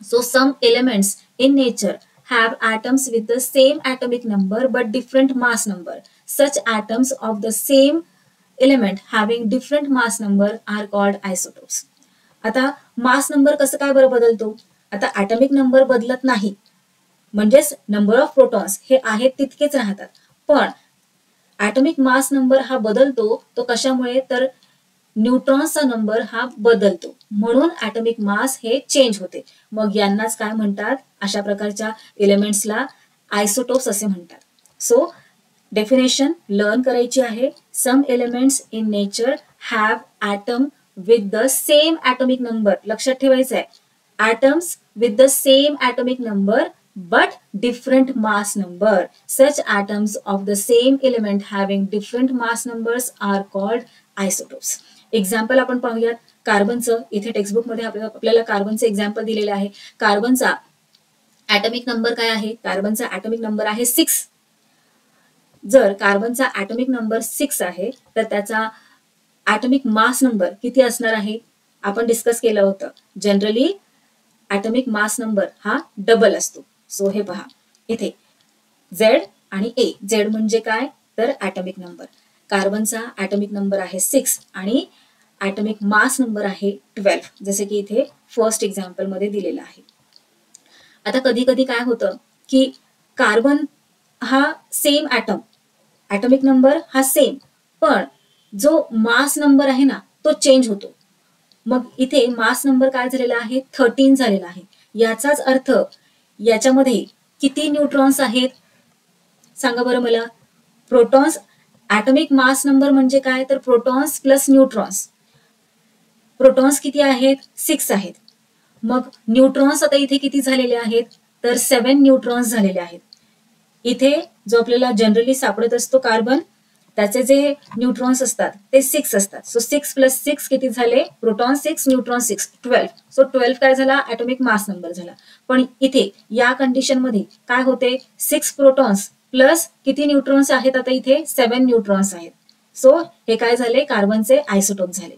So some elements in nature have atoms with the same atomic number but different mass number. Such atoms of the same element having different mass number are called isotopes. आता मास नंबर कसं काय बरं बदलतो? आता ॲटॉमिक नंबर बदलत नाही, म्हणजेच नंबर ऑफ प्रोटॉन्स हे आहेत तितकेच राहतात, पण ॲटॉमिक मास नंबर हा बदलतो. तो कशामुळे? तर न्यूट्रॉन्सचा नंबर हा बदलतो, म्हणून ॲटॉमिक मास हे चेंज होते. मग यांनाच काय म्हणतात? अशा प्रकारच्या एलिमेंट्सला आयसोटोप्स असे म्हणतात. सो डेफिनेशन लर्न करायची आहे. Some elements in nature have atom with the same atomic number. लक्षात ठेवायचं आहे, atoms with the same atomic number but different mass number. Such atoms of the same element having different mass numbers are called isotopes. Example आपण पाहूयात कार्बनचं. इथे टेक्स्टबुक मध्ये आपल्याला कार्बनचं एक्झाम्पल दिलेलं आहे. कार्बनचा ॲटॉमिक नंबर काय आहे? कार्बनचा ॲटॉमिक नंबर आहे 6. जर कार्बनचा ॲटॉमिक नंबर 6 आहे तर त्याचा ॲटॉमिक मास नंबर किती असणार आहे? आपण डिस्कस केलं होतं. जनरली ॲटॉमिक मास नंबर हा डबल असतो. सो हे पहा, इथे झेड आणि ए. झेड म्हणजे काय? तर ॲटॉमिक नंबर. कार्बनचा ॲटॉमिक नंबर आहे 6 आणि ॲटॉमिक मास नंबर आहे 12, जसे की इथे फर्स्ट एक्झाम्पल मध्ये दिलेलं आहे. आता कधी कधी काय होतं की कार्बन हा सेम ॲटॉमिक नंबर हा सेम, पण जो मास नंबर आहे ना तो चेंज होतो. मग इथे मास नंबर काय झालेला आहे? 13 झालेला आहे. याचाच अर्थ याच्यामध्ये किती न्यूट्रॉन्स आहेत? सांगा बरं मला. प्रोटॉन्स, ॲटॉमिक मास नंबर म्हणजे काय? तर प्रोटॉन्स प्लस न्यूट्रॉन्स. प्रोटॉन्स किती आहेत? 6 आहेत. मग न्यूट्रॉन्स आता इथे किती झालेले आहेत? तर 7 न्यूट्रॉन्स झालेले आहेत. इथे जो आपल्याला जनरली सापडत असतो कार्बन, त्याचे जे न्यूट्रॉन्स असतात ते 6 असतात. सो 6 प्लस 6 किती झाले? Proton 6 neutron 6, 12. सो 12 काय झाला? ॲटॉमिक मास नंबर झाला. पण इथे या कंडिशन मध्ये काय होते? 6 प्रोटॉन्स प्लस किती न्यूट्रॉन्स आहेत? आता इथे 7 न्यूट्रॉन्स आहेत. सो हे काय झाले? कार्बनचे आयसोटोप झाले.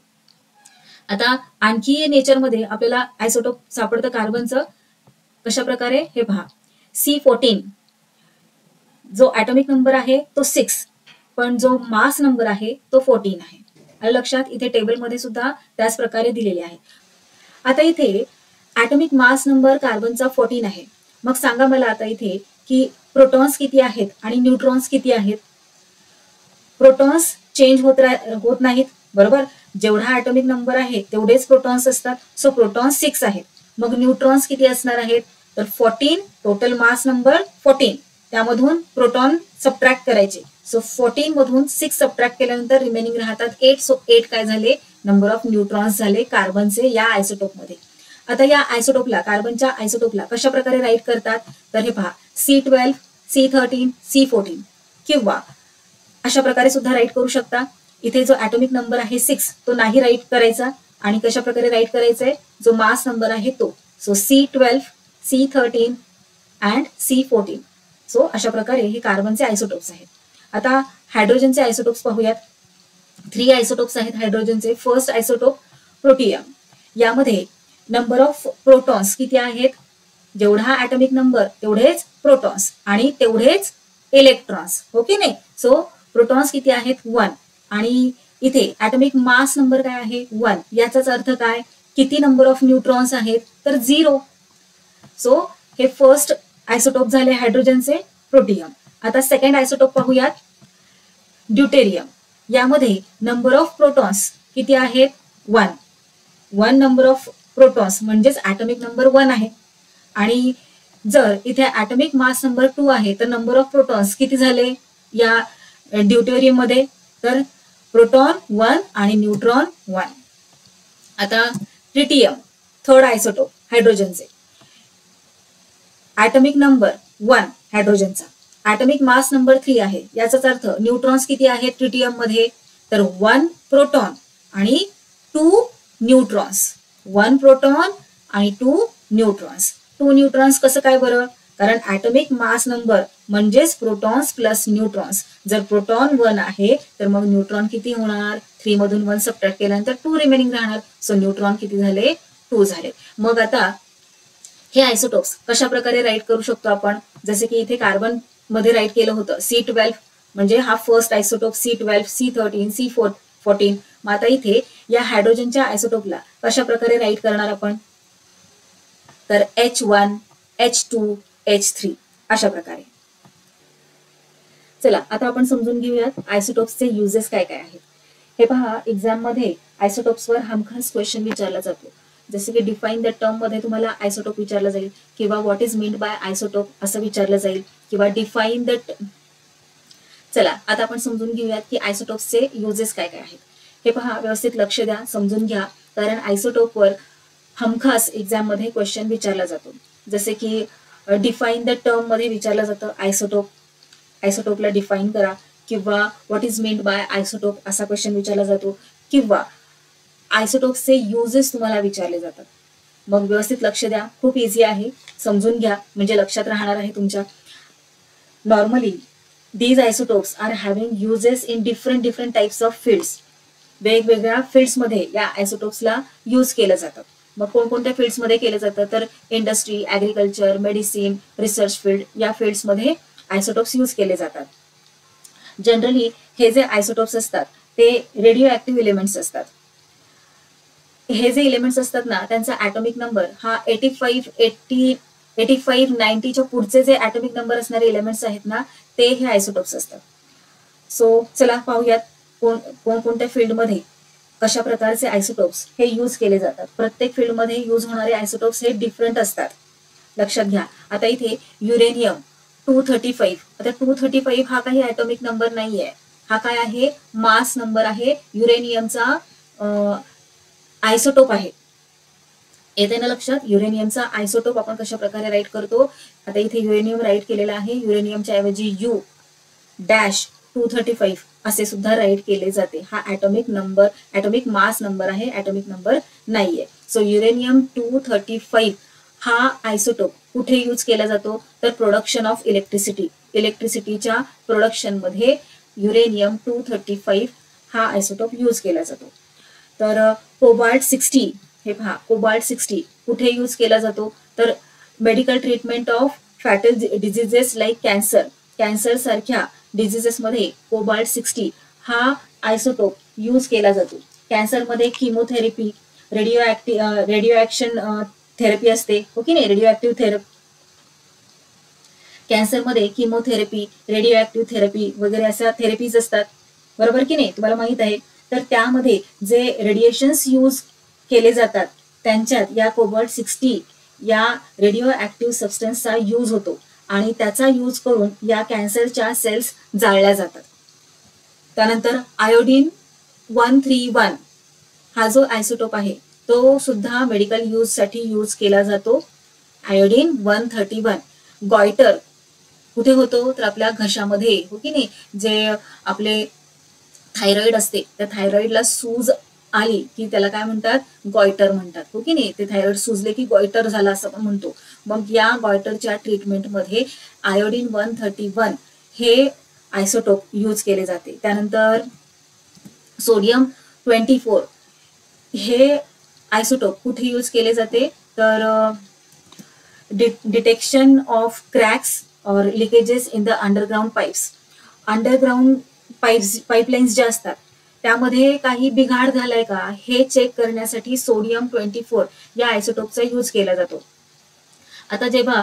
आता आणखी नेचरमध्ये आपल्याला आयसोटोप सापडतं कार्बनचं. कशा प्रकारे हे पहा, C14 जो ऍटॉमिक नंबर आहे तो 6, पण जो मास नंबर आहे तो 14 आहे. आलं लक्षात? इथे टेबलमध्ये सुद्धा त्याच प्रकारे दिलेले आहे. आता इथे ऍटॉमिक मास नंबर कार्बनचा 14 आहे. मग सांगा मला आता इथे की प्रोटॉन्स किती आहेत आणि न्यूट्रॉन्स किती आहेत? प्रोटॉन्स चेंज होत नाहीत, बरोबर. जेवढा ऍटॉमिक नंबर आहे तेवढेच प्रोटॉन्स असतात. सो प्रोटॉन्स 6 आहेत. मग न्यूट्रॉन्स किती असणार आहेत? तर 14, टोटल मास नंबर 14, त्यामधून प्रोटॉन सबट्रॅक्ट करायचे. सो 14 मधून 6 सबट्रॅक्ट केल्यानंतर रिमेनिंग राहतात 8. सो 8 काय झाले? नंबर ऑफ न्यूट्रॉन्स झाले कार्बनचे या आयसोटोपमध्ये. आता या आयसोटोपला, कार्बनच्या आयसोटोपला कशा प्रकारे राईट करतात? तर हे पहा, C12, C13, C14 किंवा अशा प्रकारे सुद्धा राईट करू शकता. इथे जो ऍटॉमिक नंबर आहे 6 तो नाही राईट करायचा आणि कशा प्रकारे राईट करायचंय? जो मास नंबर आहे तो. So C12, C13 and C14. So अशा प्रकारे हे कार्बनचे आयसोटोप्स आहेत. आता हायड्रोजनचे आयसोटोप्स पाहूयात. 3 आयसोटोप्स आहेत हायड्रोजनचे. First isotope protium. यामध्ये नंबर ऑफ प्रोटॉन्स किती आहेत? जेवढा ऍटॉमिक नंबर तेवढेच प्रोटॉन्स आणि तेवढेच इलेक्ट्रॉन्स, हो की नाही? सो प्रोटॉन्स किती आहेत? 1. आणि इथे ऍटॉमिक मास नंबर काय आहे? 1. याचाच अर्थ काय? किती नंबर ऑफ न्यूट्रॉन्स आहेत? तर 0. सो हे फर्स्ट आयसोटोप झाले हायड्रोजनचे, प्रोटियम. आता सेकंड आयसोटोप पाहूयात, ड्यूटेरियम. यामध्ये नंबर ऑफ प्रोटॉन्स किती आहेत? 1. 1 नंबर ऑफ प्रोटॉन्स म्हणजेच ऍटॉमिक नंबर 1 आहे. आणि जर इथे ऍटॉमिक मास नंबर 2 आहे तर नंबर ऑफ प्रोटॉन्स किती झाले या ड्यूटेरियम मध्ये? तर प्रोटॉन 1 आणि न्यूट्रॉन 1. आता ट्रिटियम, थर्ड आयसोटोप हायड्रोजनचे. ऍटॉमिक नंबर 1 हायड्रोजनचा, ऍटॉमिक मास नंबर 3 आहे. याचाच अर्थ न्यूट्रॉन्स किती आहेत ट्रिटियम मध्ये? तर 1 प्रोटॉन आणि 2 न्यूट्रॉन्स. 1 प्रोटॉन आणि 2 न्यूट्रॉन्स. 2 न्यूट्रॉन्स कसं काय बरं? कारण ऍटॉमिक मास नंबर म्हणजेच प्रोटॉन्स प्लस न्यूट्रॉन्स. जर प्रोटॉन 1 आहे तर मग न्यूट्रॉन किती होणार? 3 मधून 1 सबट्रॅक्ट केल्यानंतर 2 रिमेनिंग राहणार. सो न्यूट्रॉन किती झाले? 2 झाले. मग आता हे आयसोटोप्स कशा प्रकारे राईट करू शकतो आपण? जसे की इथे कार्बन मध्ये राईट केलं होतं C12 म्हणजे हा first isotope, C12, C13, C14. मग आता इथे या हायड्रोजनच्या आयसोटोपला कशा प्रकारे राईट करणार आपण? तर H1, H2, H3 अशा प्रकारे. चला आता आपण समजून घेऊयात आयसोटोप्सचे युजेस काय काय आहेत. हे पहा, एक्झाम मध्ये आयसोटोप्सवर हमखास क्वेश्चन विचारला जातो. जसे की डिफाईन द टर्म मध्ये तुम्हाला आयसोटोप विचारला जाईल किंवा what is meant bye isotope असं विचारलं जाईल किंवा डिफाईन द. चला आता आपण समजून घेऊयात की आयसोटोप्सचे युजेस काय काय आहेत. हे पहा, व्यवस्थित लक्ष द्या, समजून घ्या, कारण आयसोटोपवर हमखास एक्झाम मध्ये क्वेश्चन विचारला जातो. जसे की डिफाईन द टर्म मध्ये विचारलं जातं आयसोटोप, आयसोटोपला डिफाईन करा, किंवा what is meant bye isotope असा क्वेश्चन विचारला जातो, किंवा आयसोटोपचे युजेस तुम्हाला विचारले जातात. मग व्यवस्थित लक्ष द्या, खूप इझी आहे, समजून घ्या म्हणजे लक्षात राहणार आहे तुमच्या. Normally these isotopes are having uses in different types of fields. वेगवेगळ्या फील्ड्स मध्ये या आयसोटोप्सला यूज केलं जातं. मग कोणकोणत्या फील्ड्स मध्ये केलं जातं? तर industry, agriculture, medicine, research field या फील्ड्स मध्ये आयसोटोप्स यूज केले जातात. जनरली हे जे आयसोटोप्स असतात ते रेडिओ ऍक्टिव्ह एलिमेंट्स असतात. हे जे एलिमेंट्स असतात ना त्यांचा ऍटॉमिक नंबर हा 85, 90च्या पुढचे जे ऍटॉमिक नंबर असणारे एलिमेंट्स आहेत ना ते हे आयसोटोप्स असतात. सो चला पाहूयात कोणकोणत्या फील्डमध्ये कशा प्रकारचे आयसोटोप्स हे यूज केले जातात. प्रत्येक फील्डमध्ये यूज होणारे आयसोटोप्स हे डिफरंट असतात, लक्षात घ्या. आता इथे युरेनियम 235. आता 235 हा काही ऍटॉमिक नंबर नाहीये, हा काय आहे? मास नंबर आहे. युरेनियमचा आयसोटोप आहे. येते ना लक्षात? युरेनियमचा आयसोटोप आपण कशा प्रकारे राईट करतो? आता इथे युरेनियम राईट केलेला आहे. युरेनियमच्या ऐवजी U-235 असे सुद्धा राईट केले जाते. हा atomic number, atomic mass number आहे, ऍटॉमिक नंबर नाहीये. सो युरेनियम 235 हा आयसोटोप कुठे यूज केला जातो? तर प्रोडक्शन ऑफ इलेक्ट्रिसिटी, इलेक्ट्रिसिटीच्या प्रोडक्शन मध्ये युरेनियम 235 हा आयसोटोप यूज केला जातो. तर कोबाल्ट 60 हे पहा, कोबाल्ट 60 कुठे यूज केला जातो तर medical treatment of fatal diseases like cancer सारख्या डिझिजेसमध्ये कोबाल्ट 60 हा आयसोटोप यूज केला जातो. कॅन्सरमध्ये किमोथेरपी, रेडिओ ऍक्शन थेरपी असते, हो की नाही, रेडिओ ऍक्टिव्ह थेरपी. कॅन्सरमध्ये किमोथेरपी, रेडिओ ऍक्टिव्ह थेरपी वगैरे अशा थेरपीज असतात, बरोबर की नाही, तुम्हाला माहित आहे. तर त्यामध्ये जे रेडिएशन्स यूज केले जातात त्यांच्यात या कोबाल्ट 60 या रेडिओ ऍक्टिव्ह सबस्टन्सचा यूज होतो आणि त्याचा यूज करून या कॅन्सरच्या सेल्स जाळल्या जातात. त्यानंतर आयोडीन 131 हा जो आयसोटोप आहे तो सुद्धा मेडिकल यूज साठी यूज केला जातो. आयोडीन 131 गॉयटर कुठे होतो तर आपल्या घशामध्ये, हो की नाही, जे आपले थायरॉइड असते त्या थायरॉइडला सूज आली की त्याला काय म्हणतात, गॉयटर म्हणतात, हो की नाही. ते थायरॉइड सुजले की गॉयटर झाला असं आपण म्हणतो. मग या गॉयटरच्या ट्रीटमेंटमध्ये आयोडीन 131 हे आयसोटोप यूज केले जाते. त्यानंतर सोडियम 24 हे आयसोटोप कुठे यूज केले जाते तर डिटेक्शन ऑफ क्रॅक्स और leakages in the underground pipes. Underground pipelines ज्या असतात त्यामध्ये काही बिघाड झालाय का हे चेक करण्यासाठी सोडियम 24 या आयसोटोपचा यूज केला जातो. आता जेव्हा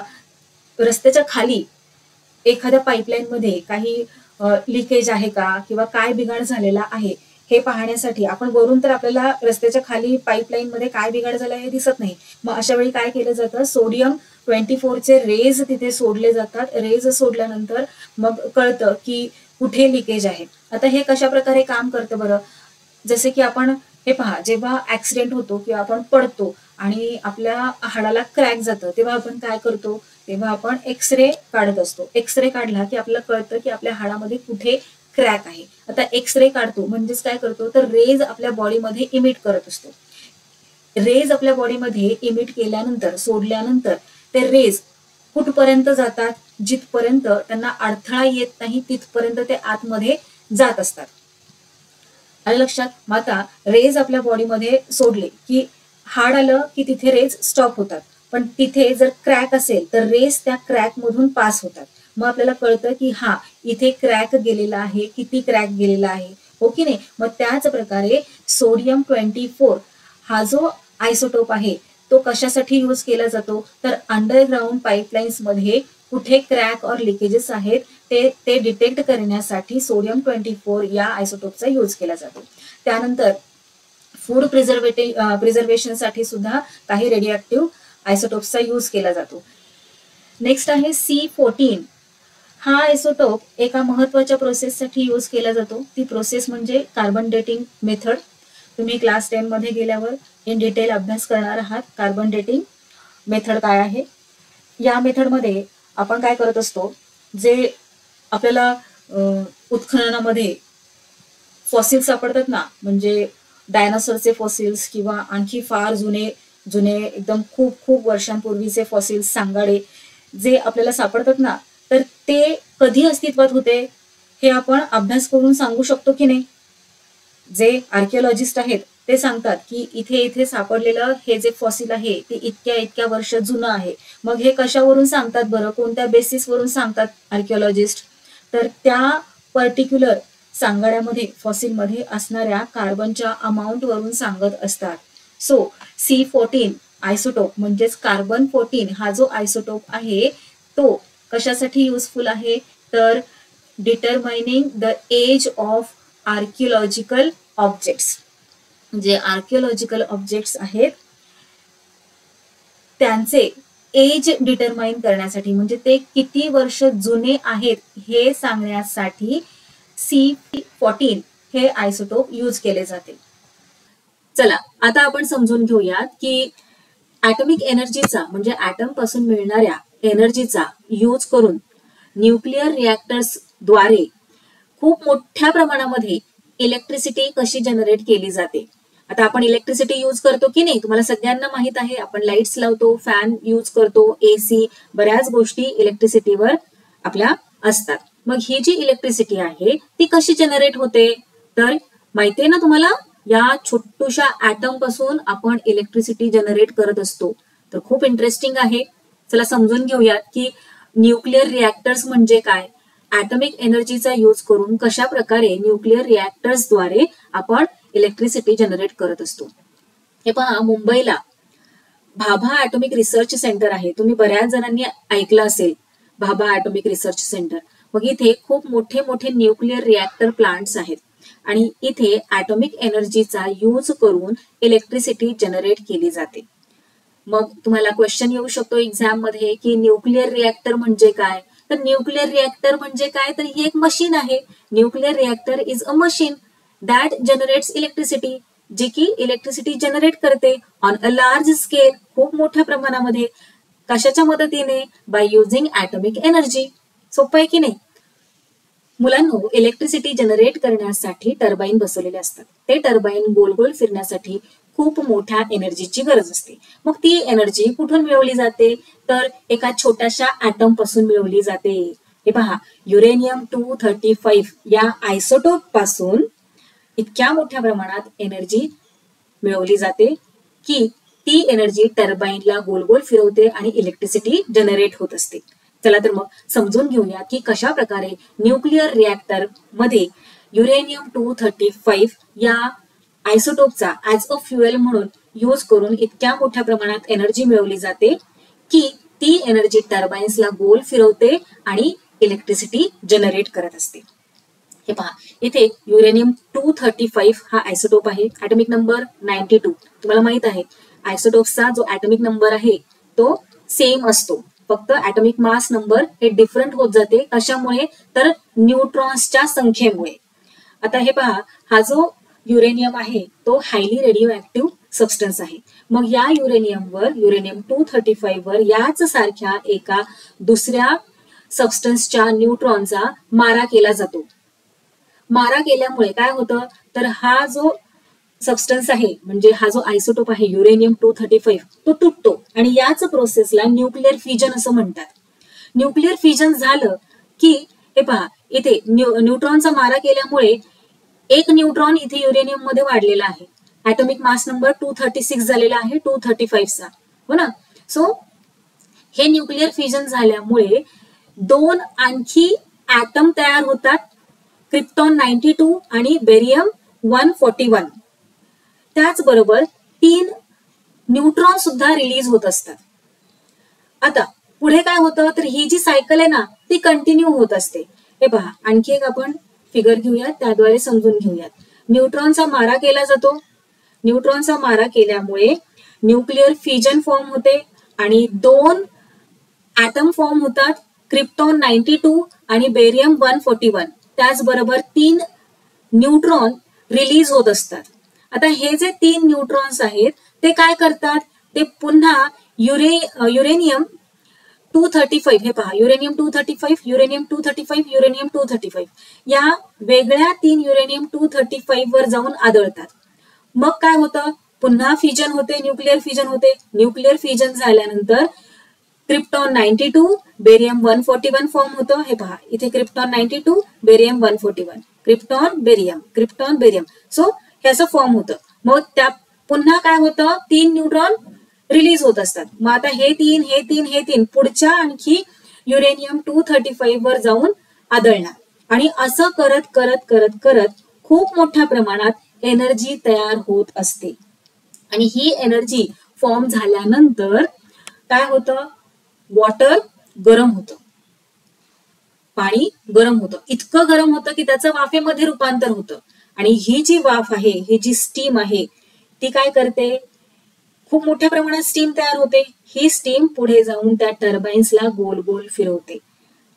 रस्त्याच्या खाली एखाद्या पाईपलाईन मध्ये काही लिकेज आहे का किंवा काय बिघाड झालेला आहे हे पाहण्यासाठी आपण वरून तर आपल्याला रस्त्याच्या खाली पाईपलाईन मध्ये काय बिघाड झाला हे दिसत नाही. मग अशा वेळी काय केलं जातं, सोडियम 24 चे रेज तिथे सोडले जातात. रेज सोडल्यानंतर मग कळतं की कुठे लिकेज आहे. आता हे कशा प्रकारे काम करतं बरं, जसे की आपण हे पहा, जेव्हा ऍक्सिडेंट होतो किंवा आपण पडतो आणि आपल्या हाडाला क्रॅक जातं तेव्हा आपण काय करतो, तेव्हा आपण एक्सरे काढत असतो. एक्सरे काढला की आपल्याला कळतं की आपल्या हाडामध्ये कुठे क्रॅक आहे. आता एक्सरे काढतो म्हणजेच काय करतो तर रेज आपल्या बॉडीमध्ये इमिट करत असतो. रेज आपल्या बॉडीमध्ये इमिट केल्यानंतर सोडल्यानंतर ते रेज कुठपर्यंत जातात, जिथपर्यंत त्यांना अडथळा येत नाही तिथपर्यंत ते आतमध्ये जात असतात. आलं लक्षात. मग आता रेज आपल्या बॉडीमध्ये सोडले की हाड आलं की तिथे रेज स्टॉप होतात, पण तिथे जर क्रॅक असेल तर रेज त्या क्रॅक मधून पास होतात. मग आपल्याला कळतं की हा इथे क्रॅक गेलेला आहे, किती क्रॅक गेलेला आहे, हो की नाही. मग त्याच प्रकारे सोडियम 24 हा जो आयसोटोप आहे तो कशासाठी यूज केला जातो तर अंडरग्राउंड पाईपलाईन्स मध्ये कुठे क्रॅक और लिकेजेस आहेत ते डिटेक्ट करण्यासाठी सोडियम 24 या आयसोटोपचा यूज केला जातो. त्यानंतर फूड प्रिझर्वेशन साठी सुद्धा काही रेडिओ ऍक्टिव्ह आयसोटोपचा यूज केला जातो. नेक्स्ट आहे C14. हा आयसोटोप एका महत्वाच्या प्रोसेससाठी यूज केला जातो. ती प्रोसेस म्हणजे कार्बन डेटिंग मेथड. तुम्ही क्लास 10 मध्ये गेल्यावर इन डिटेल अभ्यास करणार आहात कार्बन डेटिंग मेथड काय आहे. या मेथडमध्ये आपण काय करत असतो, जे आपल्याला उत्खननामध्ये फॉसिल्स सापडतात ना, म्हणजे डायनासॉरचे फॉसिल्स किंवा आणखी फार जुने जुने एकदम खूप खूप वर्षांपूर्वीचे फॉसिल्स, सांगाडे जे आपल्याला सापडतात ना, तर ते कधी अस्तित्वात होते हे आपण अभ्यास करून सांगू शकतो की नाही. जे आर्किओलॉजिस्ट आहेत ते सांगतात की इथे इथे सापडलेलं हे जे फॉसिल आहे ते इतक्या इतक्या वर्ष जुनं आहे. मग हे कशावरून सांगतात बरं, कोणत्या बेसिसवरून सांगतात आर्किओलॉजिस्ट, तर त्या पर्टिक्युलर सांगाड्यामध्ये फॉसिलमध्ये असणाऱ्या कार्बनच्या अमाऊंट वरून सांगत असतात. सो C14 आयसोटोप म्हणजेच कार्बन 14 हा जो आयसोटोप आहे तो कशासाठी युजफुल आहे तर determining the age of archaeological objects. जे आर्किओलॉजिकल ऑब्जेक्ट्स आहेत त्यांचे एज डिटरमाइन करण्यासाठी, म्हणजे ते किती वर्ष जुने आहेत हे सांगण्यासाठी C14 हे आयसोटोप यूज केले जाते. चला आता आपण समजून घेऊयात की ऍटॉमिक एनर्जीचा म्हणजे ऍटम पासून मिळणाऱ्या एनर्जीचा यूज करून न्यूक्लिअर रिॲक्टर्स द्वारे खूप मोठ्या प्रमाणामध्ये इलेक्ट्रिसिटी कशी जनरेट केली जाते. आता आपण इलेक्ट्रिसिटी यूज करतो की नाही, तुम्हाला सगळ्यांना माहित आहे. आपण लाईट्स लावतो, फॅन यूज करतो, AC, बऱ्याच गोष्टी इलेक्ट्रिसिटीवर आपल्या असतात. मग ही जी इलेक्ट्रिसिटी आहे ती कशी जनरेट होते तर माहितीये ना तुम्हाला, या छोटूशा ऍटम पासून आपण इलेक्ट्रिसिटी जनरेट करत असतो. तर खूप इंटरेस्टिंग आहे. चला समजून घेऊयात की न्यूक्लिअर रिॲक्टर्स म्हणजे काय, ऍटॉमिक एनर्जीचा यूज करून कशा प्रकारे न्यूक्लिअर रिॲक्टर्सद्वारे आपण इलेक्ट्रिसिटी जनरेट करत असतो. हे पहा, मुंबईला भाभा ॲटॉमिक रिसर्च सेंटर आहे. तुम्ही बऱ्याच जणांनी ऐकलं असेल भाभा ॲटॉमिक रिसर्च सेंटर. मग इथे खूप मोठे मोठे न्यूक्लिअर रिॲक्टर प्लांट्स आहेत आणि इथे ॲटॉमिक एनर्जीचा यूज करून इलेक्ट्रिसिटी जनरेट केली जाते. मग तुम्हाला क्वेश्चन येऊ शकतो एक्झाम मध्ये की न्यूक्लिअर रिॲक्टर म्हणजे काय. तर न्यूक्लिअर रिॲक्टर म्हणजे काय, तर ही एक मशीन आहे. Nuclear reactor is a machine that generates electricity, जे की इलेक्ट्रिसिटी जनरेट करते ऑन अ लार्ज स्केल, खूप मोठ्या प्रमाणामध्ये. कशाच्या मदतीने, बाय युझिंग ॲटॉमिक एनर्जी. सोपं आहे की नाही. मुलांनो, इलेक्ट्रिसिटी जनरेट करण्यासाठी टर्बाईन बसवलेले असतात. ते टर्बाईन गोल गोल फिरण्यासाठी खूप मोठ्या एनर्जीची गरज असते. मग ती एनर्जी कुठून मिळवली जाते, तर एका छोट्याशा ॲटम पासून मिळवली जाते. हे पहा, युरेनियम 235 या आयसोटोप पासून इतक्या मोठ्या प्रमाणात एनर्जी मिळवली जाते की ती एनर्जी टर्बाईनला गोल गोल फिरवते आणि इलेक्ट्रिसिटी जनरेट होत असते. चला तर मग समजून घेऊया की कशा प्रकारे न्यूक्लिअर रिॲक्टर मध्ये युरेनियम 235 या आयसोटोपचा ऍज अ फ्युएल म्हणून यूज करून इतक्या मोठ्या प्रमाणात एनर्जी मिळवली जाते की ती एनर्जी टर्बाईन्सला गोल फिरवते आणि इलेक्ट्रिसिटी जनरेट करत असते. हे पहा, इथे युरेनियम 235 हा आयसोटोप आहे. Atomic number 92. तुम्हाला माहित आहे आयसोटोपचा जो ॲटॉमिक नंबर आहे तो सेम असतो, फक्त ॲटॉमिक मास नंबर हे डिफरंट होत जाते. कशामुळे, तर न्यूट्रॉन्सच्या संख्येमुळे. आता हे पहा, हा जो युरेनियम आहे तो हायली रेडिओ ऍक्टिव्ह सबस्टन्स आहे. मग या युरेनियम 235 वर याच सारख्या एका दुसऱ्या सबस्टन्सच्या न्यूट्रॉनचा मारा केला जातो. मारा केल्यामुळे काय होतं, तर हा जो सबस्टन्स आहे, म्हणजे हा जो आयसोटोप आहे युरेनियम 235, तो तुटतो आणि याच प्रोसेसला न्यूक्लिअर फ्युजन असं म्हणतात. न्यूक्लिअर फ्युजन झालं की हे पहा, इथे न्यूट्रॉनचा मारा केल्यामुळे एक न्यूट्रॉन इथे युरेनियम मध्ये वाढलेला आहे. ॲटॉमिक मास नंबर 236 झालेला आहे 235 चा, हो ना. सो हे न्यूक्लिअर फ्युजन झाल्यामुळे दोन आणखी ॲटम तयार होतात, क्रिप्टॉन 92 आणि बेरियम 141. त्याचबरोबर 3 न्यूट्रॉन सुद्धा रिलीज होत असतात. आता पुढे काय होतं, तर ही जी सायकल आहे ना ती कंटिन्यू होत असते. हे पहा, आणखी एक आपण फिगर घेऊयात, त्याद्वारे समजून घेऊयात. न्यूट्रॉनचा मारा केला जातो. न्यूट्रॉनचा मारा केल्यामुळे न्यूक्लिअर फ्युजन फॉर्म होते आणि 2 ॲटम फॉर्म होतात, क्रिप्टॉन 92 आणि बेरियम 141. त्याचबरोबर 3 न्यूट्रॉन रिलीज होत असतात. आता हे जे 3 न्यूट्रॉन्स आहेत ते काय करतात, ते पुन्हा युरेनियम 235, हे पहा, युरेनियम 235, युरेनियम 235, युरेनियम 235 या वेगळ्या 3 युरेनियम 235 वर जाऊन आदळतात. मग काय होतं, पुन्हा फ्युजन होते, न्यूक्लिअर फ्युजन होते. न्यूक्लिअर फ्युजन झाल्यानंतर क्रिप्टॉन 92 बेरियम 141 फॉर्म होतं. हे पहा, इथे krypton 92 barium 141, krypton barium. So हे असं फॉर्म होतं. मग त्या पुन्हा काय होतं, 3 न्यूट्रॉन रिलीज होत असतात. मग आता हे तीन पुढच्या आणखी युरेनियम 235 वर जाऊन आदळणार आणि असं करत करत करत करत खूप मोठ्या प्रमाणात एनर्जी तयार होत असते. आणि ही एनर्जी फॉर्म झाल्यानंतर काय होतं, वॉटर गरम होतं, पाणी गरम होतं. इतकं गरम होतं की त्याचं वाफेमध्ये रूपांतर होतं. आणि ही जी वाफ आहे, ही जी स्टीम आहे, ती काय करते, खूप मोठ्या प्रमाणात स्टीम तयार होते. ही स्टीम पुढे जाऊन त्या टर्बाईन्सला गोल गोल फिरवते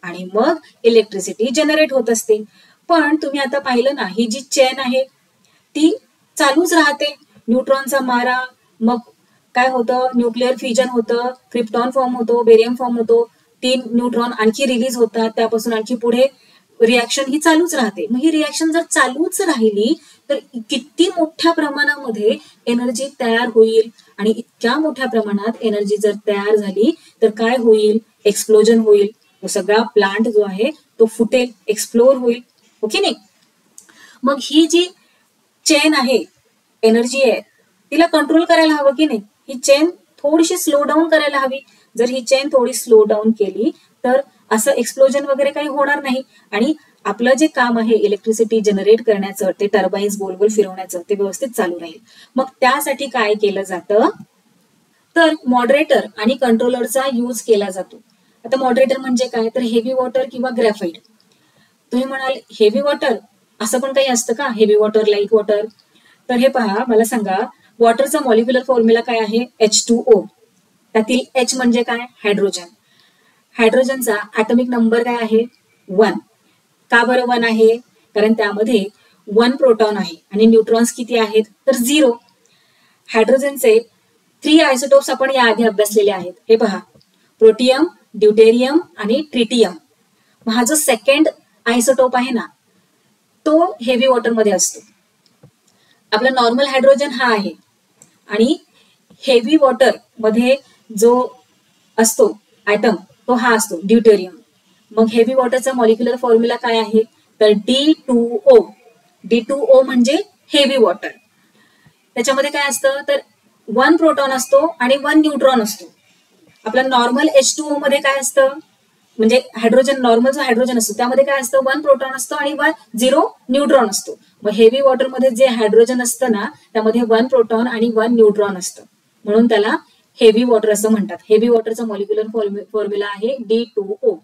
आणि मग इलेक्ट्रिसिटी जनरेट होत असते. पण तुम्ही आता पाहिलं ना, ही जी चेन आहे ती चालूच राहते. न्यूट्रॉनचा मारा, मग काय होतं, न्यूक्लिअर फ्युजन होतं, क्रिप्टॉन फॉर्म होतो, बेरियम फॉर्म होतो, 3 न्यूट्रॉन आणखी रिलीज होतात, त्यापासून आणखी पुढे रिॲक्शन ही चालूच राहते. मग ही रिॲक्शन जर चालूच राहिली तर किती मोठ्या प्रमाणामध्ये एनर्जी तयार होईल. आणि इतक्या मोठ्या प्रमाणात एनर्जी जर तयार झाली तर काय होईल, एक्सप्लोजन होईल. तो सगळा प्लांट जो आहे तो फुटेल, एक्सप्लोर होईल, ओके नाही. मग ही जी चेन आहे एनर्जी आहे तिला कंट्रोल करायला हवं की नाही, ही चेन थोडीशी स्लो डाऊन करायला हवी. जर ही चेन थोडी स्लो डाऊन केली तर असं एक्सप्लोजन वगैरे काही होणार नाही आणि आपलं जे काम आहे इलेक्ट्रिसिटी जनरेट करण्याचं, ते टर्बाईन्स गोल गोल फिरवण्याचं, ते व्यवस्थित चालू राहील. मग त्यासाठी काय केलं जातं, तर मॉडरेटर आणि कंट्रोलरचा यूज केला जातो. आता मॉडरेटर म्हणजे काय, तर हेवी वॉटर किंवा ग्रॅफाइट. तुम्ही म्हणाल हेवी वॉटर असं पण काही असतं का, हेवी वॉटर लाईट वॉटर? तर हे पहा, मला सांगा, वॉटरचा मॉलिक्युलर फॉर्म्युला काय आहे, H2O. त्यातील H म्हणजे काय, हायड्रोजन. हायड्रोजनचा ऍटॉमिक नंबर काय आहे, 1. का बरं 1 आहे, कारण त्यामध्ये 1 प्रोटॉन आहे आणि न्यूट्रॉन्स किती आहेत, तर 0. हायड्रोजनचे 3 आयसोटोप्स आपण याआधी अभ्यासलेले आहेत. हे पहा, प्रोटियम, ड्यूटेरियम आणि ट्रिटियम. हा जो सेकंड आयसोटोप आहे ना, तो हेवी वॉटरमध्ये असतो. आपला नॉर्मल हायड्रोजन हा आहे आणि हेवी वॉटर मध्ये जो असतो ऍटम तो हा असतो ड्यूटेरियम. मग हेवी वॉटरचा मॉलिक्युलर फॉर्म्युला काय आहे, तर D2O. D2O म्हणजे हेवी वॉटर. त्याच्यामध्ये काय असतं, तर 1 प्रोटॉन असतो आणि 1 न्यूट्रॉन असतो. आपला नॉर्मल H2O मध्ये काय असतं, म्हणजे हायड्रोजन, नॉर्मल जो हायड्रोजन असतो त्यामध्ये काय असतं, 1 प्रोटॉन असतो आणि 0 न्यूट्रॉन असतो. मग हेवी वॉटरमध्ये जे हायड्रोजन असतं ना, त्यामध्ये 1 प्रोटॉन आणि 1 न्यूट्रॉन असतं, म्हणून त्याला हेवी वॉटर असं म्हणतात. हेवी वॉटरचा मॉलिक्युलर फॉर्म्युला आहे D2O.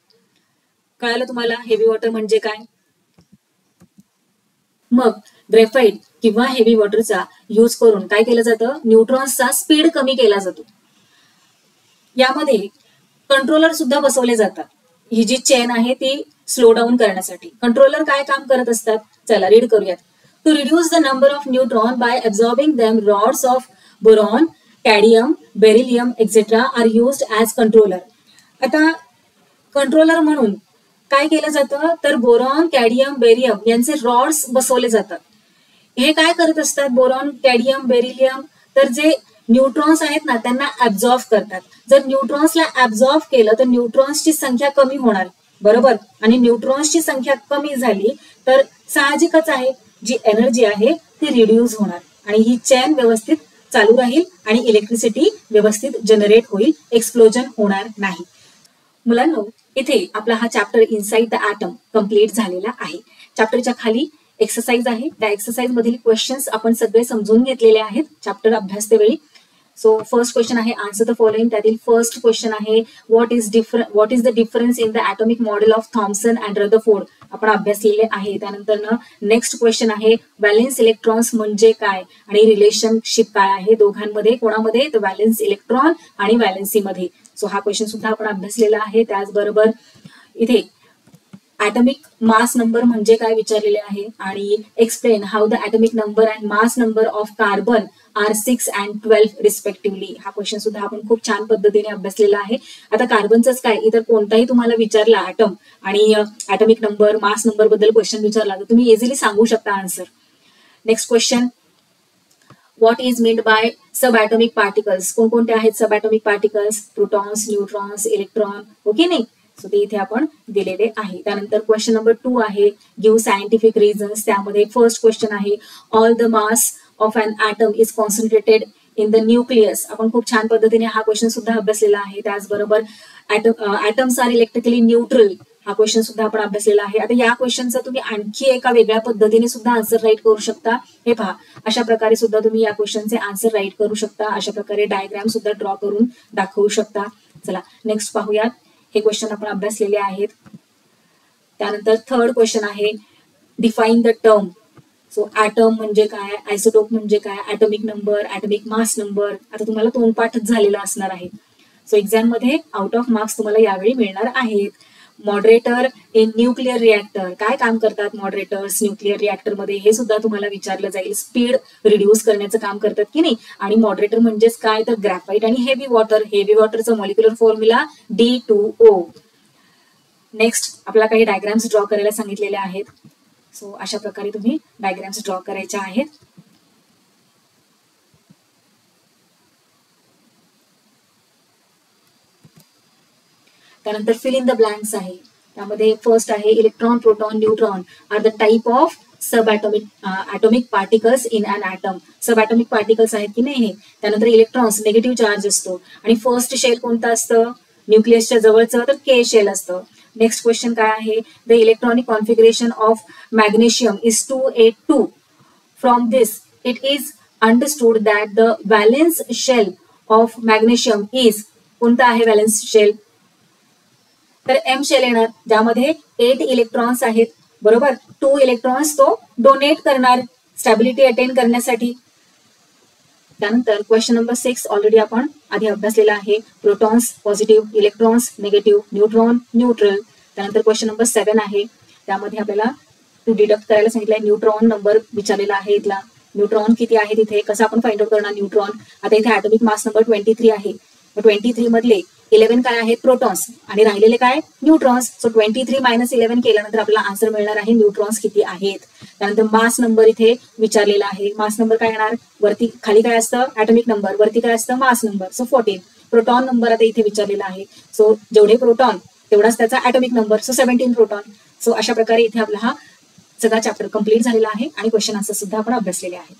कळालं तुम्हाला हेवी वॉटर म्हणजे काय? मग ग्रेफाइट किंवा हेवी वॉटरचा यूज करून काय केलं जातं, न्यूट्रॉन्सचा स्पीड कमी केला जातो. यामध्ये कंट्रोलर सुद्धा बसवले जातात. ही जी चेन आहे ती स्लो डाऊन करण्यासाठी कंट्रोलर काय काम करत असतात, चला रीड करूयात. To reduce the number of neutron by absorbing them, rods of boron, cadmium, beryllium etcetera are used as controller. आता कंट्रोलर म्हणून काय केलं जातं, तर बोरॉन, कॅडियम, बेरियम यांचे रॉड्स बसवले जातात. हे काय करत असतात, बोरॉन, कॅडियम, बेरिलियम, तर जे न्यूट्रॉन्स आहेत ना त्यांना ऍब्झॉर्ब करतात. जर न्यूट्रॉन्सला ऍब्झॉर्ब केलं तर न्यूट्रॉन्सची संख्या कमी होणार, बरोबर, आणि न्यूट्रॉन्सची संख्या कमी झाली तर साहजिकच आहे जी एनर्जी आहे ती रिड्यूस होणार आणि ही चेन व्यवस्थित चालू राहील आणि इलेक्ट्रिसिटी व्यवस्थित जनरेट होईल, एक्सप्लोजन होणार नाही. मुलांनो, इथे आपला हा chapter inside the atom complete झालेला आहे. चॅप्टरच्या खाली एक्सरसाइज आहे, त्या एक्सरसाइज मधील क्वेश्चन्स आपण सगळे समजून घेतलेले आहेत चॅप्टर अभ्यासते वेळी. सो फर्स्ट क्वेश्चन आहे आन्सर द फॉलोइंग. त्यातील फर्स्ट क्वेश्चन आहे what is the difference in the atomic model of Thomson and Rutherford, आपण अभ्यासलेले आहे. त्यानंतर नेक्स्ट क्वेश्चन आहे व्हॅलेन्स इलेक्ट्रॉन्स म्हणजे काय आणि रिलेशनशिप काय आहे दोघांमध्ये, कोणामध्ये, तर व्हॅलेन्स इलेक्ट्रॉन आणि व्हॅलेन्सी मध्ये. सो हा क्वेश्चन सुद्धा आपण अभ्यासलेला आहे. त्याचबरोबर इथे ॲटॉमिक मास नंबर म्हणजे काय विचारलेले आहे आणि explain how the atomic number and mass number of carbon are 6 and 12 respectively. हा क्वेश्चन सुद्धा आपण खूप छान पद्धतीने अभ्यासलेला आहे. आता कार्बनचंच काय, इतर कोणताही तुम्हाला विचारला ॲटम आणि ॲटॉमिक नंबर, मास नंबर बद्दल क्वेश्चन विचारला तर तुम्ही इझिली सांगू शकता answer. Next question, what is meant by sub atomic particles, कोणकोणते आहेत sub atomic particles, protons, neutrons, electron, okay नाही. सो ते इथे आपण दिलेले आहे. त्यानंतर क्वेश्चन नंबर 2 आहे गिव्ह सायंटिफिक रिझन्स. त्यामध्ये फर्स्ट क्वेश्चन आहे all the mass of an atom is concentrated in the nucleus. आपण खूप छान पद्धतीने हा क्वेश्चन सुद्धा अभ्यासलेला आहे. त्याचबरोबर ॲटम्स आर इलेक्ट्रिकली न्यूट्रल, हा क्वेश्चन सुद्धा आपण अभ्यासलेला आहे. आता या क्वेश्चनचा तुम्ही आणखी एका वेगळ्या पद्धतीने सुद्धा आन्सर राईट करू शकता. हे पहा, अशा प्रकारे सुद्धा तुम्ही या क्वेश्चनचे आन्सर राईट करू शकता. अशा प्रकारे डायग्राम सुद्धा ड्रॉ करून दाखवू शकता. चला नेक्स्ट पाहूयात. हे क्वेश्चन आपण अभ्यासलेले आहेत. त्यानंतर थर्ड क्वेश्चन आहे define the term. So atom म्हणजे काय, आयसोटोप म्हणजे काय, atomic number, atomic mass number. आता तुम्हाला तोंडपाठच झालेला असणार आहे. सो एक्झाम मध्ये आउट ऑफ मार्क्स तुम्हाला यावेळी मिळणार आहेत. मॉडरेटर इन न्यूक्लिअर रिॲक्टर, काय काम करतात मॉडरेटर्स न्यूक्लिअर रिॲक्टर मध्ये, हे सुद्धा तुम्हाला विचारलं जाईल. स्पीड रिड्यूस करण्याचं काम करतात की नाही. आणि मॉडरेटर म्हणजेच काय, तर ग्रॅफाइट आणि हेवी वॉटर. हेवी वॉटरचा मॉलिक्युलर फॉर्म्युला D2O. नेक्स्ट आपल्याला काही डायग्राम्स ड्रॉ करायला सांगितलेले आहेत. सो अशा प्रकारे तुम्ही डायग्राम्स ड्रॉ करायच्या आहेत. त्यानंतर फिल इन द ब्लँक्स आहे. त्यामध्ये फर्स्ट आहे electron, proton, neutron are the type of sub atomic particles in an atom. Sub atomic particles आहेत की नाही हे. त्यानंतर इलेक्ट्रॉन्स निगेटिव्ह चार्ज असतो आणि फर्स्ट शेल कोणतं असतं न्यूक्लियसच्या जवळचं तर के शेल असतं. नेक्स्ट क्वेश्चन काय आहे the electronic configuration of magnesium is 282. From this it is understood that the valence shell of magnesium is कोणता आहे व्हॅलेन्स शेल तर एम शेल येणार ज्यामध्ये 8 इलेक्ट्रॉन्स आहेत बरोबर. 2 इलेक्ट्रॉन्स तो डोनेट करणार स्टॅबिलिटी अटेन करण्यासाठी. त्यानंतर क्वेश्चन नंबर 6 ऑलरेडी आपण आधी अभ्यासलेला आहे. Protons positive, electrons negative, neutron neutral. त्यानंतर क्वेश्चन नंबर 7 आहे त्यामध्ये आपल्याला टू डिडक्ट करायला सांगितलंय. न्यूट्रॉन नंबर विचारलेला आहे इथला. न्यूट्रॉन किती आहे तिथे कसं आपण फाइंड आउट करणार न्यूट्रॉन. आता इथे ॲटॉमिक मास नंबर 23 आहे. 23 मधले 11 काय आहेत प्रोटॉन्स आणि राहिलेले काय न्यूट्रॉन्स. सो 23 - 11 केल्यानंतर आपल्याला आन्सर मिळणार आहे न्यूट्रॉन्स किती आहेत. त्यानंतर मास नंबर इथे विचारलेला आहे. मास नंबर काय येणार वरती खाली काय असतं ॲटॉमिक नंबर वरती काय असतं mass number. So 14. Proton number आता इथे विचारलेला आहे. सो जेवढे प्रोटॉन तेवढाच त्याचा atomic number. So 17 proton. So अशा प्रकारे इथे आपला हा सगळा चॅप्टर कंप्लीट झालेला आहे आणि क्वेश्चन आन्सर सुद्धा आपण अभ्यासलेले आहेत.